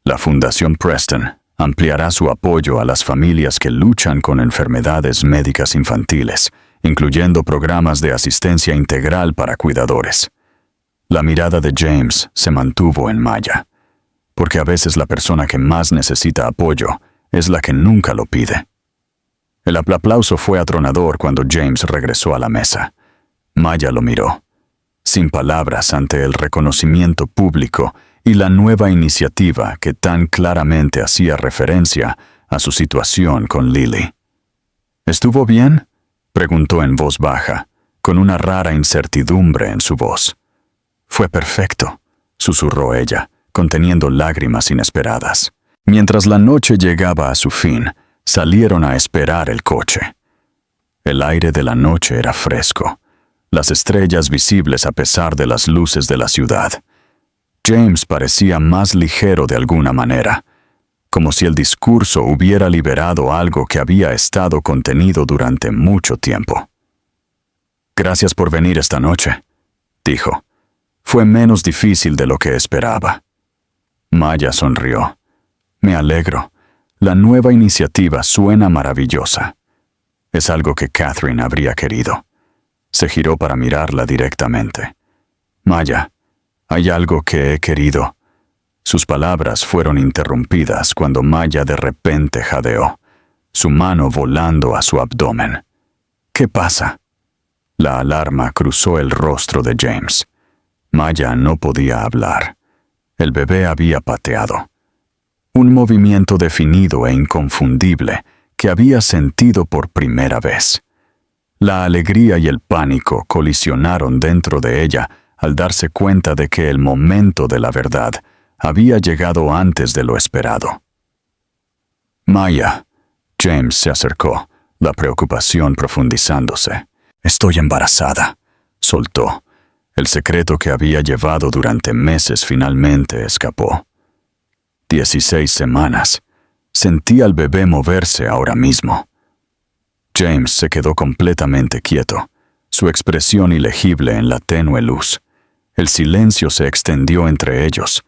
la Fundación Preston ampliará su apoyo a las familias que luchan con enfermedades médicas infantiles, incluyendo programas de asistencia integral para cuidadores. La mirada de James se mantuvo en Maya, porque a veces la persona que más necesita apoyo es la que nunca lo pide. El aplauso fue atronador cuando James regresó a la mesa. Maya lo miró, sin palabras ante el reconocimiento público y la nueva iniciativa que tan claramente hacía referencia a su situación con Lily. «¿Estuvo bien?», preguntó en voz baja, con una rara incertidumbre en su voz. «Fue perfecto», susurró ella, conteniendo lágrimas inesperadas. Mientras la noche llegaba a su fin, salieron a esperar el coche. El aire de la noche era fresco, las estrellas visibles a pesar de las luces de la ciudad. James parecía más ligero de alguna manera, como si el discurso hubiera liberado algo que había estado contenido durante mucho tiempo. «Gracias por venir esta noche», dijo. «Fue menos difícil de lo que esperaba». Maya sonrió. «Me alegro. La nueva iniciativa suena maravillosa. Es algo que Catherine habría querido». Se giró para mirarla directamente. «Maya, hay algo que he querido». Sus palabras fueron interrumpidas cuando Maya de repente jadeó, su mano volando a su abdomen. «¿Qué pasa?». La alarma cruzó el rostro de James. Maya no podía hablar. El bebé había pateado. Un movimiento definido e inconfundible que había sentido por primera vez. La alegría y el pánico colisionaron dentro de ella al darse cuenta de que el momento de la verdad había llegado antes de lo esperado. «Maya», James se acercó, la preocupación profundizándose. «Estoy embarazada», soltó. El secreto que había llevado durante meses finalmente escapó. 16 semanas. Sentí al bebé moverse ahora mismo. James se quedó completamente quieto, su expresión ilegible en la tenue luz. El silencio se extendió entre ellos,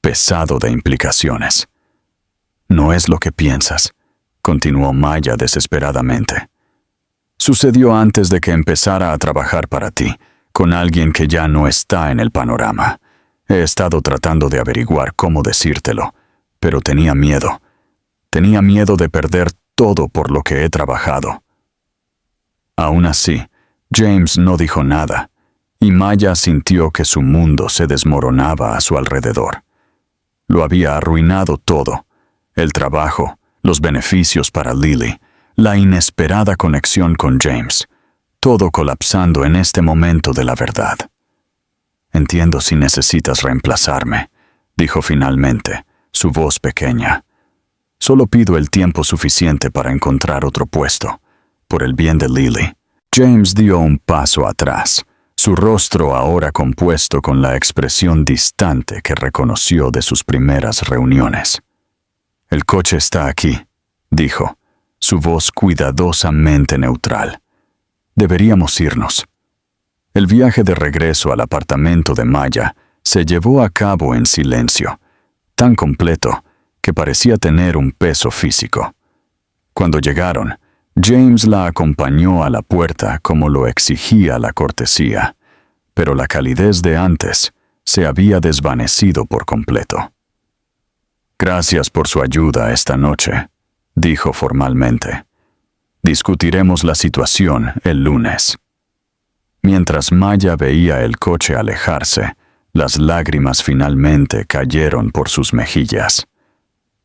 pesado de implicaciones. «No es lo que piensas», continuó Maya desesperadamente. «Sucedió antes de que empezara a trabajar para ti, con alguien que ya no está en el panorama. He estado tratando de averiguar cómo decírtelo, pero tenía miedo. Tenía miedo de perder todo por lo que he trabajado». Aún así, James no dijo nada, y Maya sintió que su mundo se desmoronaba a su alrededor. Lo había arruinado todo: el trabajo, los beneficios para Lily, la inesperada conexión con James, todo colapsando en este momento de la verdad. «Entiendo si necesitas reemplazarme», dijo finalmente, su voz pequeña. «Solo pido el tiempo suficiente para encontrar otro puesto, por el bien de Lily». James dio un paso atrás, su rostro ahora compuesto con la expresión distante que reconoció de sus primeras reuniones. «El coche está aquí», dijo, su voz cuidadosamente neutral. «Deberíamos irnos». El viaje de regreso al apartamento de Maya se llevó a cabo en silencio, tan completo que parecía tener un peso físico. Cuando llegaron, James la acompañó a la puerta como lo exigía la cortesía, pero la calidez de antes se había desvanecido por completo. «Gracias por su ayuda esta noche», dijo formalmente. «Discutiremos la situación el lunes». Mientras Maya veía el coche alejarse, las lágrimas finalmente cayeron por sus mejillas.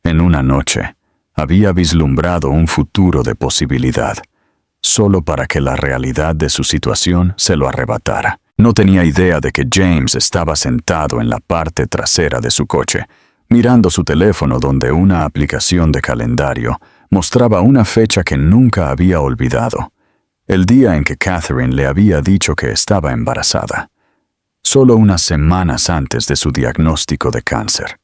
En una noche, había vislumbrado un futuro de posibilidad, solo para que la realidad de su situación se lo arrebatara. No tenía idea de que James estaba sentado en la parte trasera de su coche, mirando su teléfono donde una aplicación de calendario mostraba una fecha que nunca había olvidado, el día en que Catherine le había dicho que estaba embarazada, solo unas semanas antes de su diagnóstico de cáncer.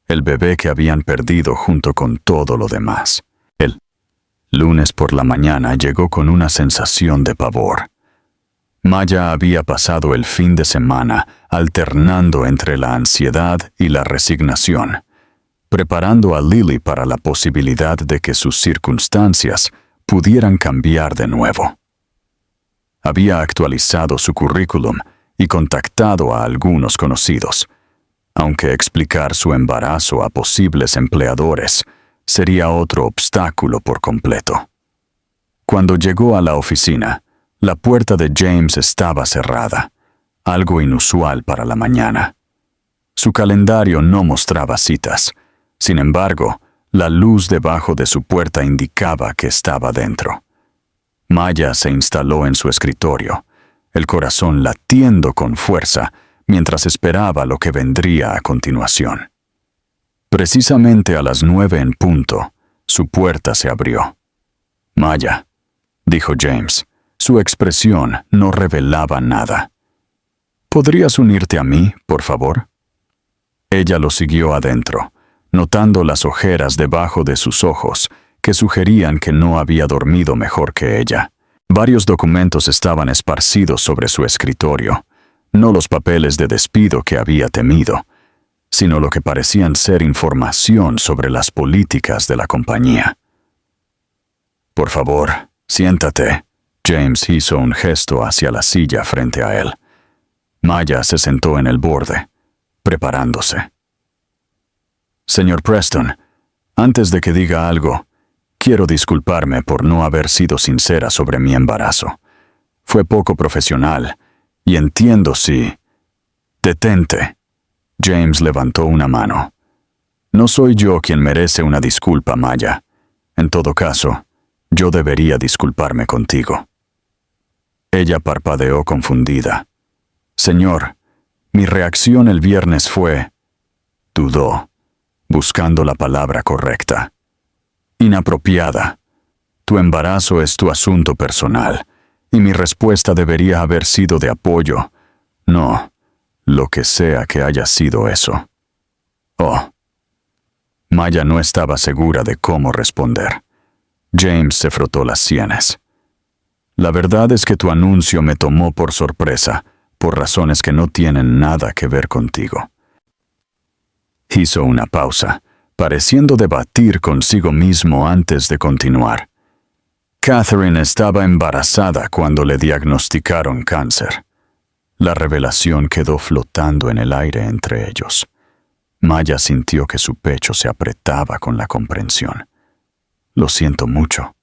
El bebé que habían perdido junto con todo lo demás. El lunes por la mañana llegó con una sensación de pavor. Maya había pasado el fin de semana alternando entre la ansiedad y la resignación, preparando a Lily para la posibilidad de que sus circunstancias pudieran cambiar de nuevo. Había actualizado su currículum y contactado a algunos conocidos, aunque explicar su embarazo a posibles empleadores sería otro obstáculo por completo. Cuando llegó a la oficina, la puerta de James estaba cerrada, algo inusual para la mañana. Su calendario no mostraba citas, sin embargo, la luz debajo de su puerta indicaba que estaba dentro. Maya se instaló en su escritorio, el corazón latiendo con fuerza, mientras esperaba lo que vendría a continuación. Precisamente a las 9 en punto, su puerta se abrió. «Maya», dijo James, su expresión no revelaba nada. «¿Podrías unirte a mí, por favor?» Ella lo siguió adentro, notando las ojeras debajo de sus ojos que sugerían que no había dormido mejor que ella. Varios documentos estaban esparcidos sobre su escritorio, no los papeles de despido que había temido, sino lo que parecían ser información sobre las políticas de la compañía. «Por favor, siéntate», James hizo un gesto hacia la silla frente a él. Maya se sentó en el borde, preparándose. «Señor Preston, antes de que diga algo, quiero disculparme por no haber sido sincera sobre mi embarazo. Fue poco profesional, y entiendo si...» «Detente». James levantó una mano. «No soy yo quien merece una disculpa, Maya. En todo caso, yo debería disculparme contigo». Ella parpadeó confundida. «Señor, mi reacción el viernes fue...» Dudó, buscando la palabra correcta. «Inapropiada. Tu embarazo es tu asunto personal, y mi respuesta debería haber sido de apoyo. No, lo que sea que haya sido eso». «Oh». Maya no estaba segura de cómo responder. James se frotó las sienes. «La verdad es que tu anuncio me tomó por sorpresa, por razones que no tienen nada que ver contigo». Hizo una pausa, pareciendo debatir consigo mismo antes de continuar. Catherine estaba embarazada cuando le diagnosticaron cáncer. La revelación quedó flotando en el aire entre ellos. Maya sintió que su pecho se apretaba con la comprensión. «Lo siento mucho.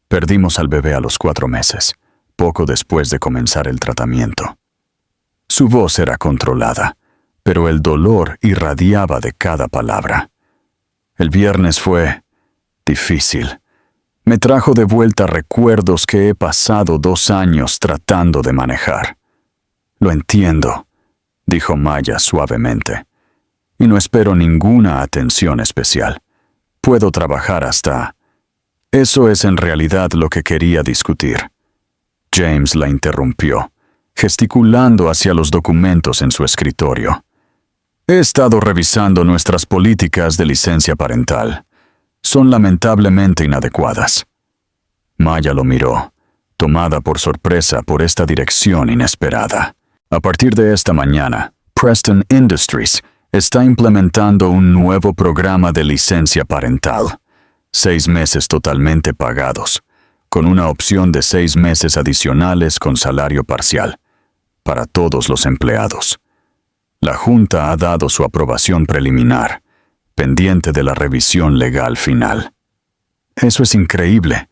Perdimos al bebé a los 4 meses, poco después de comenzar el tratamiento». Su voz era controlada, pero el dolor irradiaba de cada palabra. «El viernes fue difícil. Me trajo de vuelta recuerdos que he pasado 2 años tratando de manejar». «Lo entiendo», dijo Maya suavemente, «y no espero ninguna atención especial. Puedo trabajar hasta...». «Eso es en realidad lo que quería discutir». James la interrumpió, gesticulando hacia los documentos en su escritorio. He estado revisando nuestras políticas de licencia parental. Son lamentablemente inadecuadas. Maya lo miró, tomada por sorpresa por esta dirección inesperada. A partir de esta mañana, Preston Industries está implementando un nuevo programa de licencia parental. 6 meses totalmente pagados, con una opción de 6 meses adicionales con salario parcial, para todos los empleados. La Junta ha dado su aprobación preliminar, pendiente de la revisión legal final. Eso es increíble,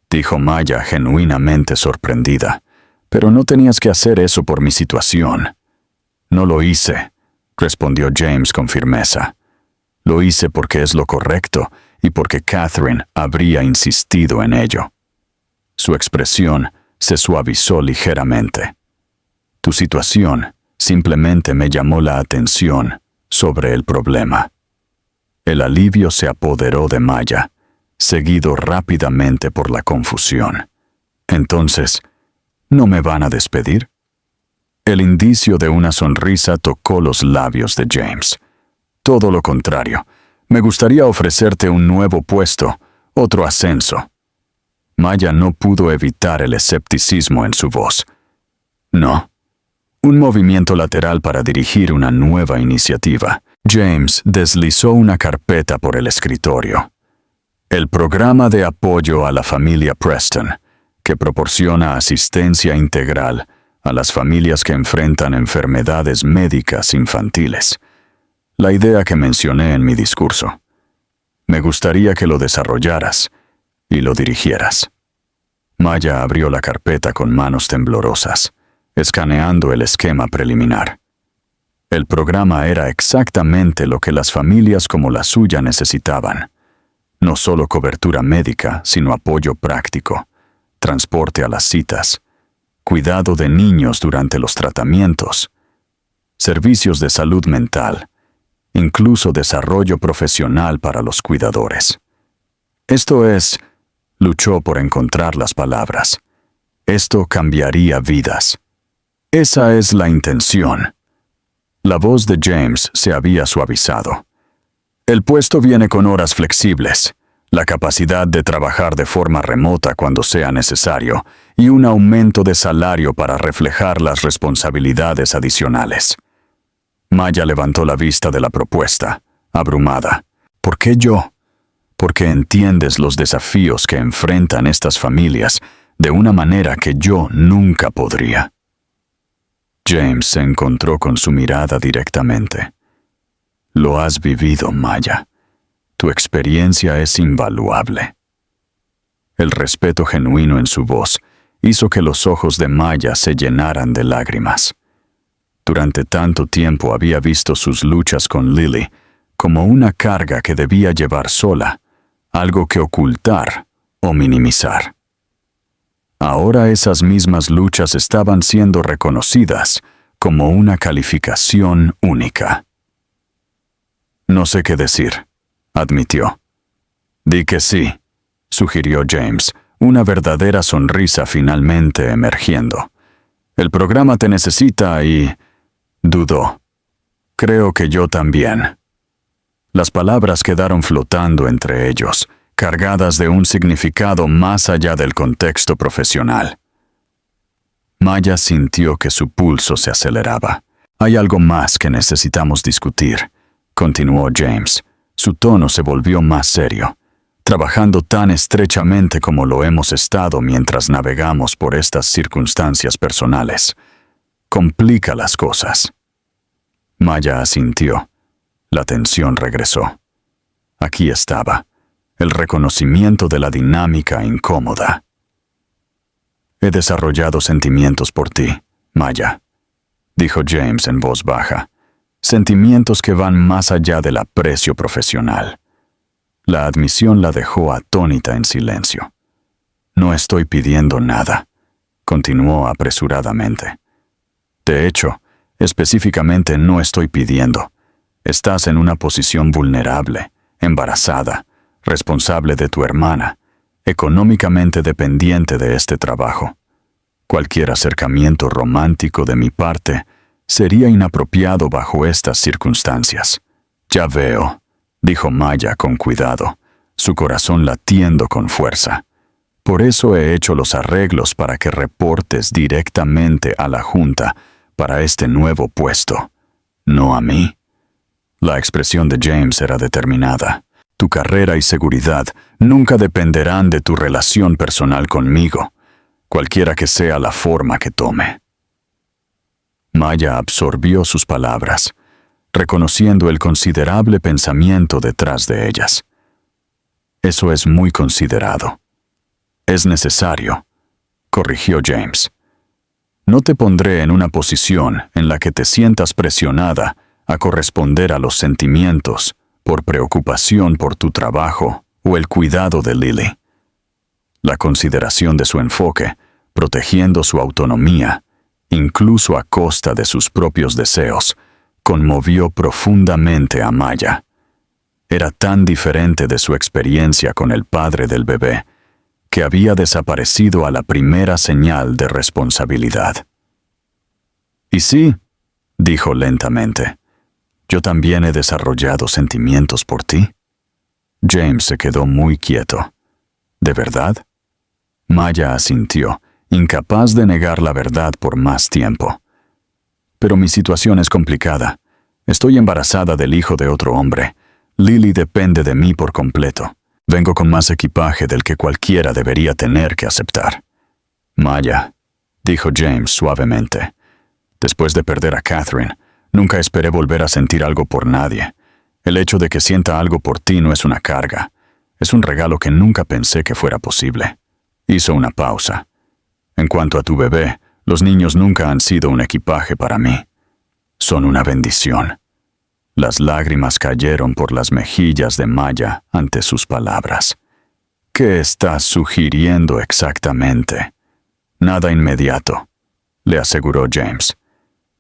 dijo Maya genuinamente sorprendida. Pero no tenías que hacer eso por mi situación. No lo hice, respondió James con firmeza. Lo hice porque es lo correcto y porque Catherine habría insistido en ello. Su expresión se suavizó ligeramente. Tu situación simplemente me llamó la atención sobre el problema. El alivio se apoderó de Maya, seguido rápidamente por la confusión. Entonces, ¿no me van a despedir? El indicio de una sonrisa tocó los labios de James. Todo lo contrario, me gustaría ofrecerte un nuevo puesto, otro ascenso. Maya no pudo evitar el escepticismo en su voz. No. Un movimiento lateral para dirigir una nueva iniciativa. James deslizó una carpeta por el escritorio. El programa de apoyo a la familia Preston, que proporciona asistencia integral a las familias que enfrentan enfermedades médicas infantiles. La idea que mencioné en mi discurso. Me gustaría que lo desarrollaras y lo dirigieras. Maya abrió la carpeta con manos temblorosas, escaneando el esquema preliminar. El programa era exactamente lo que las familias como la suya necesitaban. No solo cobertura médica, sino apoyo práctico, transporte a las citas, cuidado de niños durante los tratamientos, servicios de salud mental, incluso desarrollo profesional para los cuidadores. Esto es, luchó por encontrar las palabras. Esto cambiaría vidas. Esa es la intención. La voz de James se había suavizado. El puesto viene con horas flexibles, la capacidad de trabajar de forma remota cuando sea necesario y un aumento de salario para reflejar las responsabilidades adicionales. Maya levantó la vista de la propuesta, abrumada. ¿Por qué yo? Porque entiendes los desafíos que enfrentan estas familias de una manera que yo nunca podría. James se encontró con su mirada directamente. Lo has vivido, Maya. Tu experiencia es invaluable. El respeto genuino en su voz hizo que los ojos de Maya se llenaran de lágrimas. Durante tanto tiempo había visto sus luchas con Lily como una carga que debía llevar sola, algo que ocultar o minimizar. Ahora esas mismas luchas estaban siendo reconocidas como una calificación única. No sé qué decir, admitió. Di que sí, sugirió James, una verdadera sonrisa finalmente emergiendo. El programa te necesita y... dudó. Creo que yo también. Las palabras quedaron flotando entre ellos, cargadas de un significado más allá del contexto profesional. Maya sintió que su pulso se aceleraba. Hay algo más que necesitamos discutir, continuó James. Su tono se volvió más serio, trabajando tan estrechamente como lo hemos estado mientras navegamos por estas circunstancias personales. Complica las cosas. Maya asintió. La tensión regresó. Aquí estaba, el reconocimiento de la dinámica incómoda. He desarrollado sentimientos por ti, Maya, dijo James en voz baja. Sentimientos que van más allá del aprecio profesional. La admisión la dejó atónita en silencio. No estoy pidiendo nada, continuó apresuradamente. De hecho, específicamente no estoy pidiendo. Estás en una posición vulnerable, embarazada, responsable de tu hermana, económicamente dependiente de este trabajo. Cualquier acercamiento romántico de mi parte sería inapropiado bajo estas circunstancias. Ya veo, dijo Maya con cuidado, su corazón latiendo con fuerza. Por eso he hecho los arreglos para que reportes directamente a la Junta para este nuevo puesto, no a mí. La expresión de James era determinada. Tu carrera y seguridad nunca dependerán de tu relación personal conmigo, cualquiera que sea la forma que tome. Maya absorbió sus palabras, reconociendo el considerable pensamiento detrás de ellas. Eso es muy considerado. Es necesario, corrigió James. No te pondré en una posición en la que te sientas presionada a corresponder a los sentimientos por preocupación por tu trabajo o el cuidado de Lily. La consideración de su enfoque, protegiendo su autonomía, incluso a costa de sus propios deseos, conmovió profundamente a Maya. Era tan diferente de su experiencia con el padre del bebé, que había desaparecido a la primera señal de responsabilidad. Y sí, dijo lentamente, yo también he desarrollado sentimientos por ti. James se quedó muy quieto. ¿De verdad? Maya asintió, incapaz de negar la verdad por más tiempo. Pero mi situación es complicada. Estoy embarazada del hijo de otro hombre. Lily depende de mí por completo. Vengo con más equipaje del que cualquiera debería tener que aceptar. Maya, dijo James suavemente, después de perder a Catherine, nunca esperé volver a sentir algo por nadie. El hecho de que sienta algo por ti no es una carga. Es un regalo que nunca pensé que fuera posible. Hizo una pausa. En cuanto a tu bebé, los niños nunca han sido un equipaje para mí. Son una bendición. Las lágrimas cayeron por las mejillas de Maya ante sus palabras. ¿Qué estás sugiriendo exactamente? Nada inmediato, le aseguró James.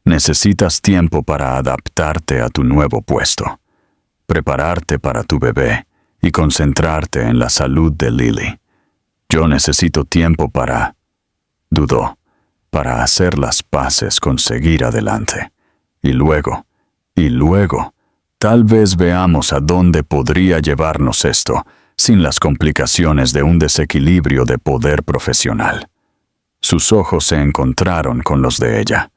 Necesitas tiempo para adaptarte a tu nuevo puesto, prepararte para tu bebé y concentrarte en la salud de Lily. Yo necesito tiempo dudó, para hacer las paces con seguir adelante. Y luego, tal vez veamos a dónde podría llevarnos esto sin las complicaciones de un desequilibrio de poder profesional. Sus ojos se encontraron con los de ella.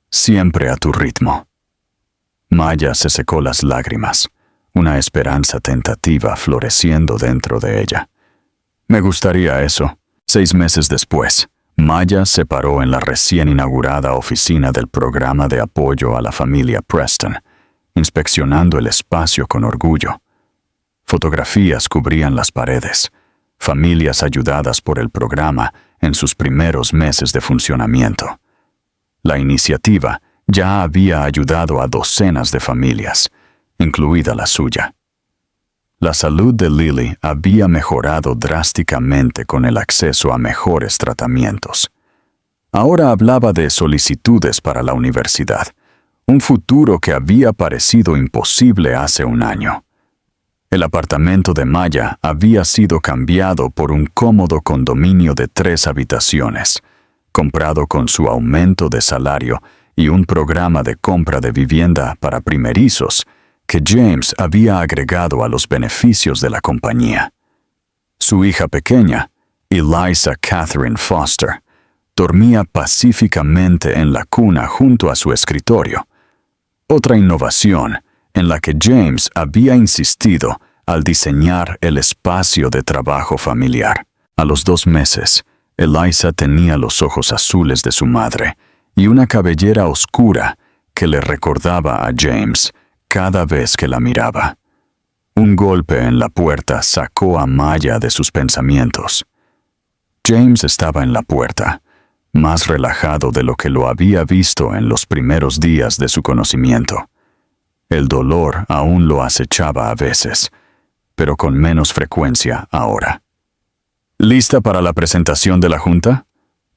Siempre a tu ritmo. Maya se secó las lágrimas, una esperanza tentativa floreciendo dentro de ella. Me gustaría eso. 6 meses después, Maya se paró en la recién inaugurada oficina del programa de apoyo a la familia Preston, inspeccionando el espacio con orgullo. Fotografías cubrían las paredes, familias ayudadas por el programa en sus primeros meses de funcionamiento. La iniciativa ya había ayudado a docenas de familias, incluida la suya. La salud de Lily había mejorado drásticamente con el acceso a mejores tratamientos. Ahora hablaba de solicitudes para la universidad, un futuro que había parecido imposible hace un año. El apartamento de Maya había sido cambiado por un cómodo condominio de 3 habitaciones, comprado con su aumento de salario y un programa de compra de vivienda para primerizos que James había agregado a los beneficios de la compañía. Su hija pequeña, Eliza Catherine Foster, dormía pacíficamente en la cuna junto a su escritorio. Otra innovación en la que James había insistido al diseñar el espacio de trabajo familiar. A los 2 meses, Eliza tenía los ojos azules de su madre y una cabellera oscura que le recordaba a James cada vez que la miraba. Un golpe en la puerta sacó a Maya de sus pensamientos. James estaba en la puerta, más relajado de lo que lo había visto en los primeros días de su conocimiento. El dolor aún lo acechaba a veces, pero con menos frecuencia ahora. ¿Lista para la presentación de la junta?,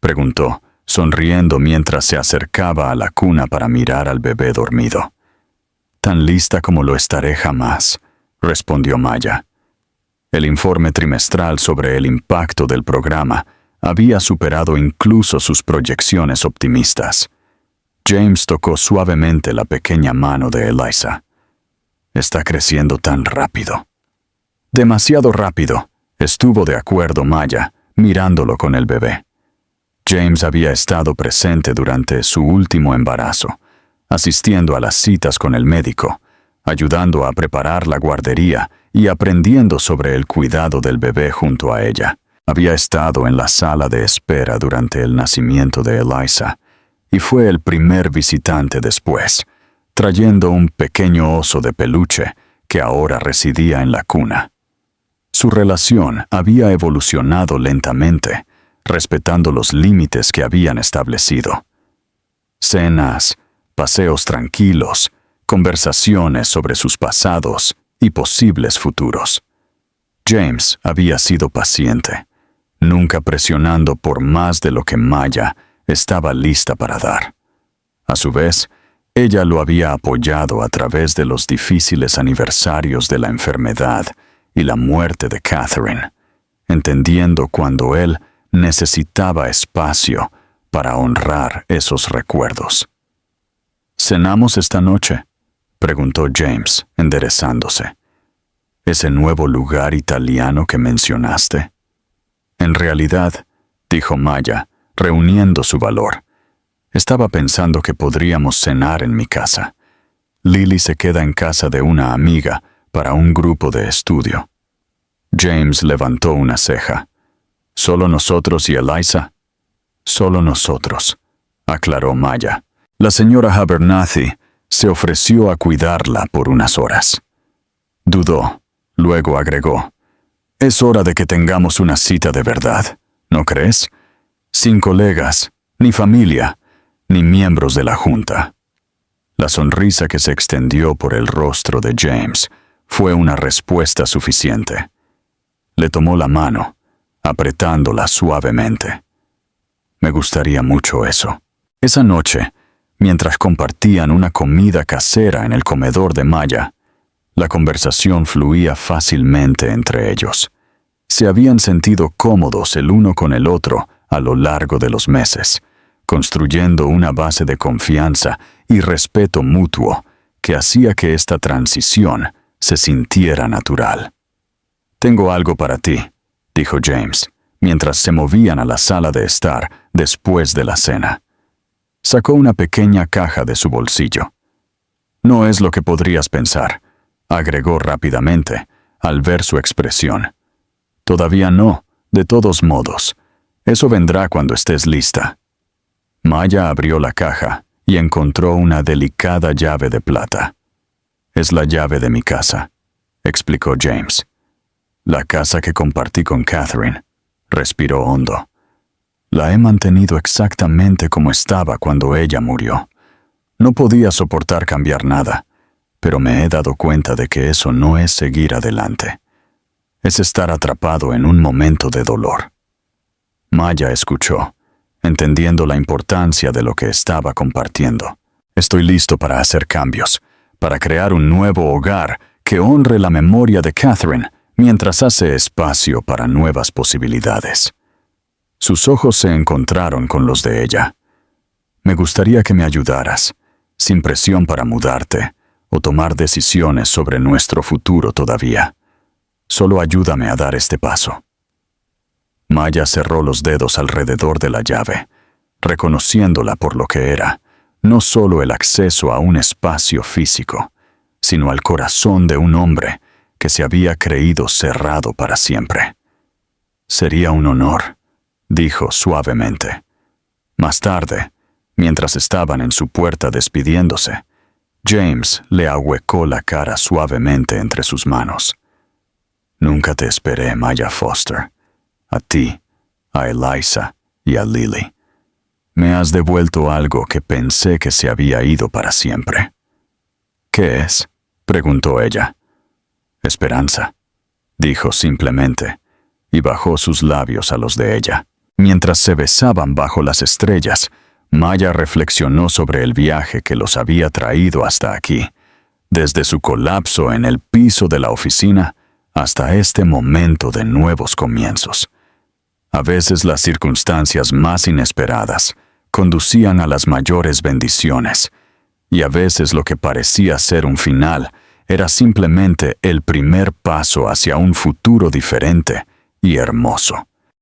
preguntó, sonriendo mientras se acercaba a la cuna para mirar al bebé dormido. Tan lista como lo estaré jamás, respondió Maya. El informe trimestral sobre el impacto del programa había superado incluso sus proyecciones optimistas. James tocó suavemente la pequeña mano de Eliza. Está creciendo tan rápido. Demasiado rápido, estuvo de acuerdo Maya, mirándolo con el bebé. James había estado presente durante su último embarazo, asistiendo a las citas con el médico, ayudando a preparar la guardería y aprendiendo sobre el cuidado del bebé junto a ella. Había estado en la sala de espera durante el nacimiento de Eliza y fue el primer visitante después, trayendo un pequeño oso de peluche que ahora residía en la cuna. Su relación había evolucionado lentamente, respetando los límites que habían establecido. Cenas, paseos tranquilos, conversaciones sobre sus pasados y posibles futuros. James había sido paciente, nunca presionando por más de lo que Maya estaba lista para dar. A su vez, ella lo había apoyado a través de los difíciles aniversarios de la enfermedad y la muerte de Catherine, entendiendo cuando él necesitaba espacio para honrar esos recuerdos. ¿Cenamos esta noche?, preguntó James, enderezándose. ¿Ese nuevo lugar italiano que mencionaste? En realidad, dijo Maya, reuniendo su valor, estaba pensando que podríamos cenar en mi casa. Lily se queda en casa de una amiga para un grupo de estudio. James levantó una ceja. ¿Solo nosotros y Eliza? Solo nosotros, aclaró Maya. La señora Abernathy se ofreció a cuidarla por unas horas. Dudó, luego agregó: es hora de que tengamos una cita de verdad, ¿no crees? Sin colegas, ni familia, ni miembros de la junta. La sonrisa que se extendió por el rostro de James fue una respuesta suficiente. Le tomó la mano, apretándola suavemente. Me gustaría mucho eso. Esa noche, mientras compartían una comida casera en el comedor de Maya, la conversación fluía fácilmente entre ellos. Se habían sentido cómodos el uno con el otro a lo largo de los meses, construyendo una base de confianza y respeto mutuo que hacía que esta transición se sintiera natural. «Tengo algo para ti», dijo James, mientras se movían a la sala de estar después de la cena. Sacó una pequeña caja de su bolsillo. «No es lo que podrías pensar», agregó rápidamente, al ver su expresión. «Todavía no, de todos modos. Eso vendrá cuando estés lista». Maya abrió la caja y encontró una delicada llave de plata. «Es la llave de mi casa», explicó James. «La casa que compartí con Catherine», respiró hondo. «La he mantenido exactamente como estaba cuando ella murió. No podía soportar cambiar nada, pero me he dado cuenta de que eso no es seguir adelante. Es estar atrapado en un momento de dolor». Maya escuchó, entendiendo la importancia de lo que estaba compartiendo. «Estoy listo para hacer cambios, para crear un nuevo hogar que honre la memoria de Catherine mientras hace espacio para nuevas posibilidades». Sus ojos se encontraron con los de ella. «Me gustaría que me ayudaras, sin presión para mudarte o tomar decisiones sobre nuestro futuro todavía. Solo ayúdame a dar este paso». Maya cerró los dedos alrededor de la llave, reconociéndola por lo que era, no solo el acceso a un espacio físico, sino al corazón de un hombre que se había creído cerrado para siempre. «Sería un honor», dijo suavemente. Más tarde, mientras estaban en su puerta despidiéndose, James le ahuecó la cara suavemente entre sus manos. «Nunca te esperé, Maya Foster. A ti, a Eliza y a Lily. Me has devuelto algo que pensé que se había ido para siempre». «¿Qué es?», preguntó ella. «Esperanza», dijo simplemente, y bajó sus labios a los de ella. Mientras se besaban bajo las estrellas, Maya reflexionó sobre el viaje que los había traído hasta aquí, desde su colapso en el piso de la oficina hasta este momento de nuevos comienzos. A veces las circunstancias más inesperadas conducían a las mayores bendiciones, y a veces lo que parecía ser un final era simplemente el primer paso hacia un futuro diferente y hermoso.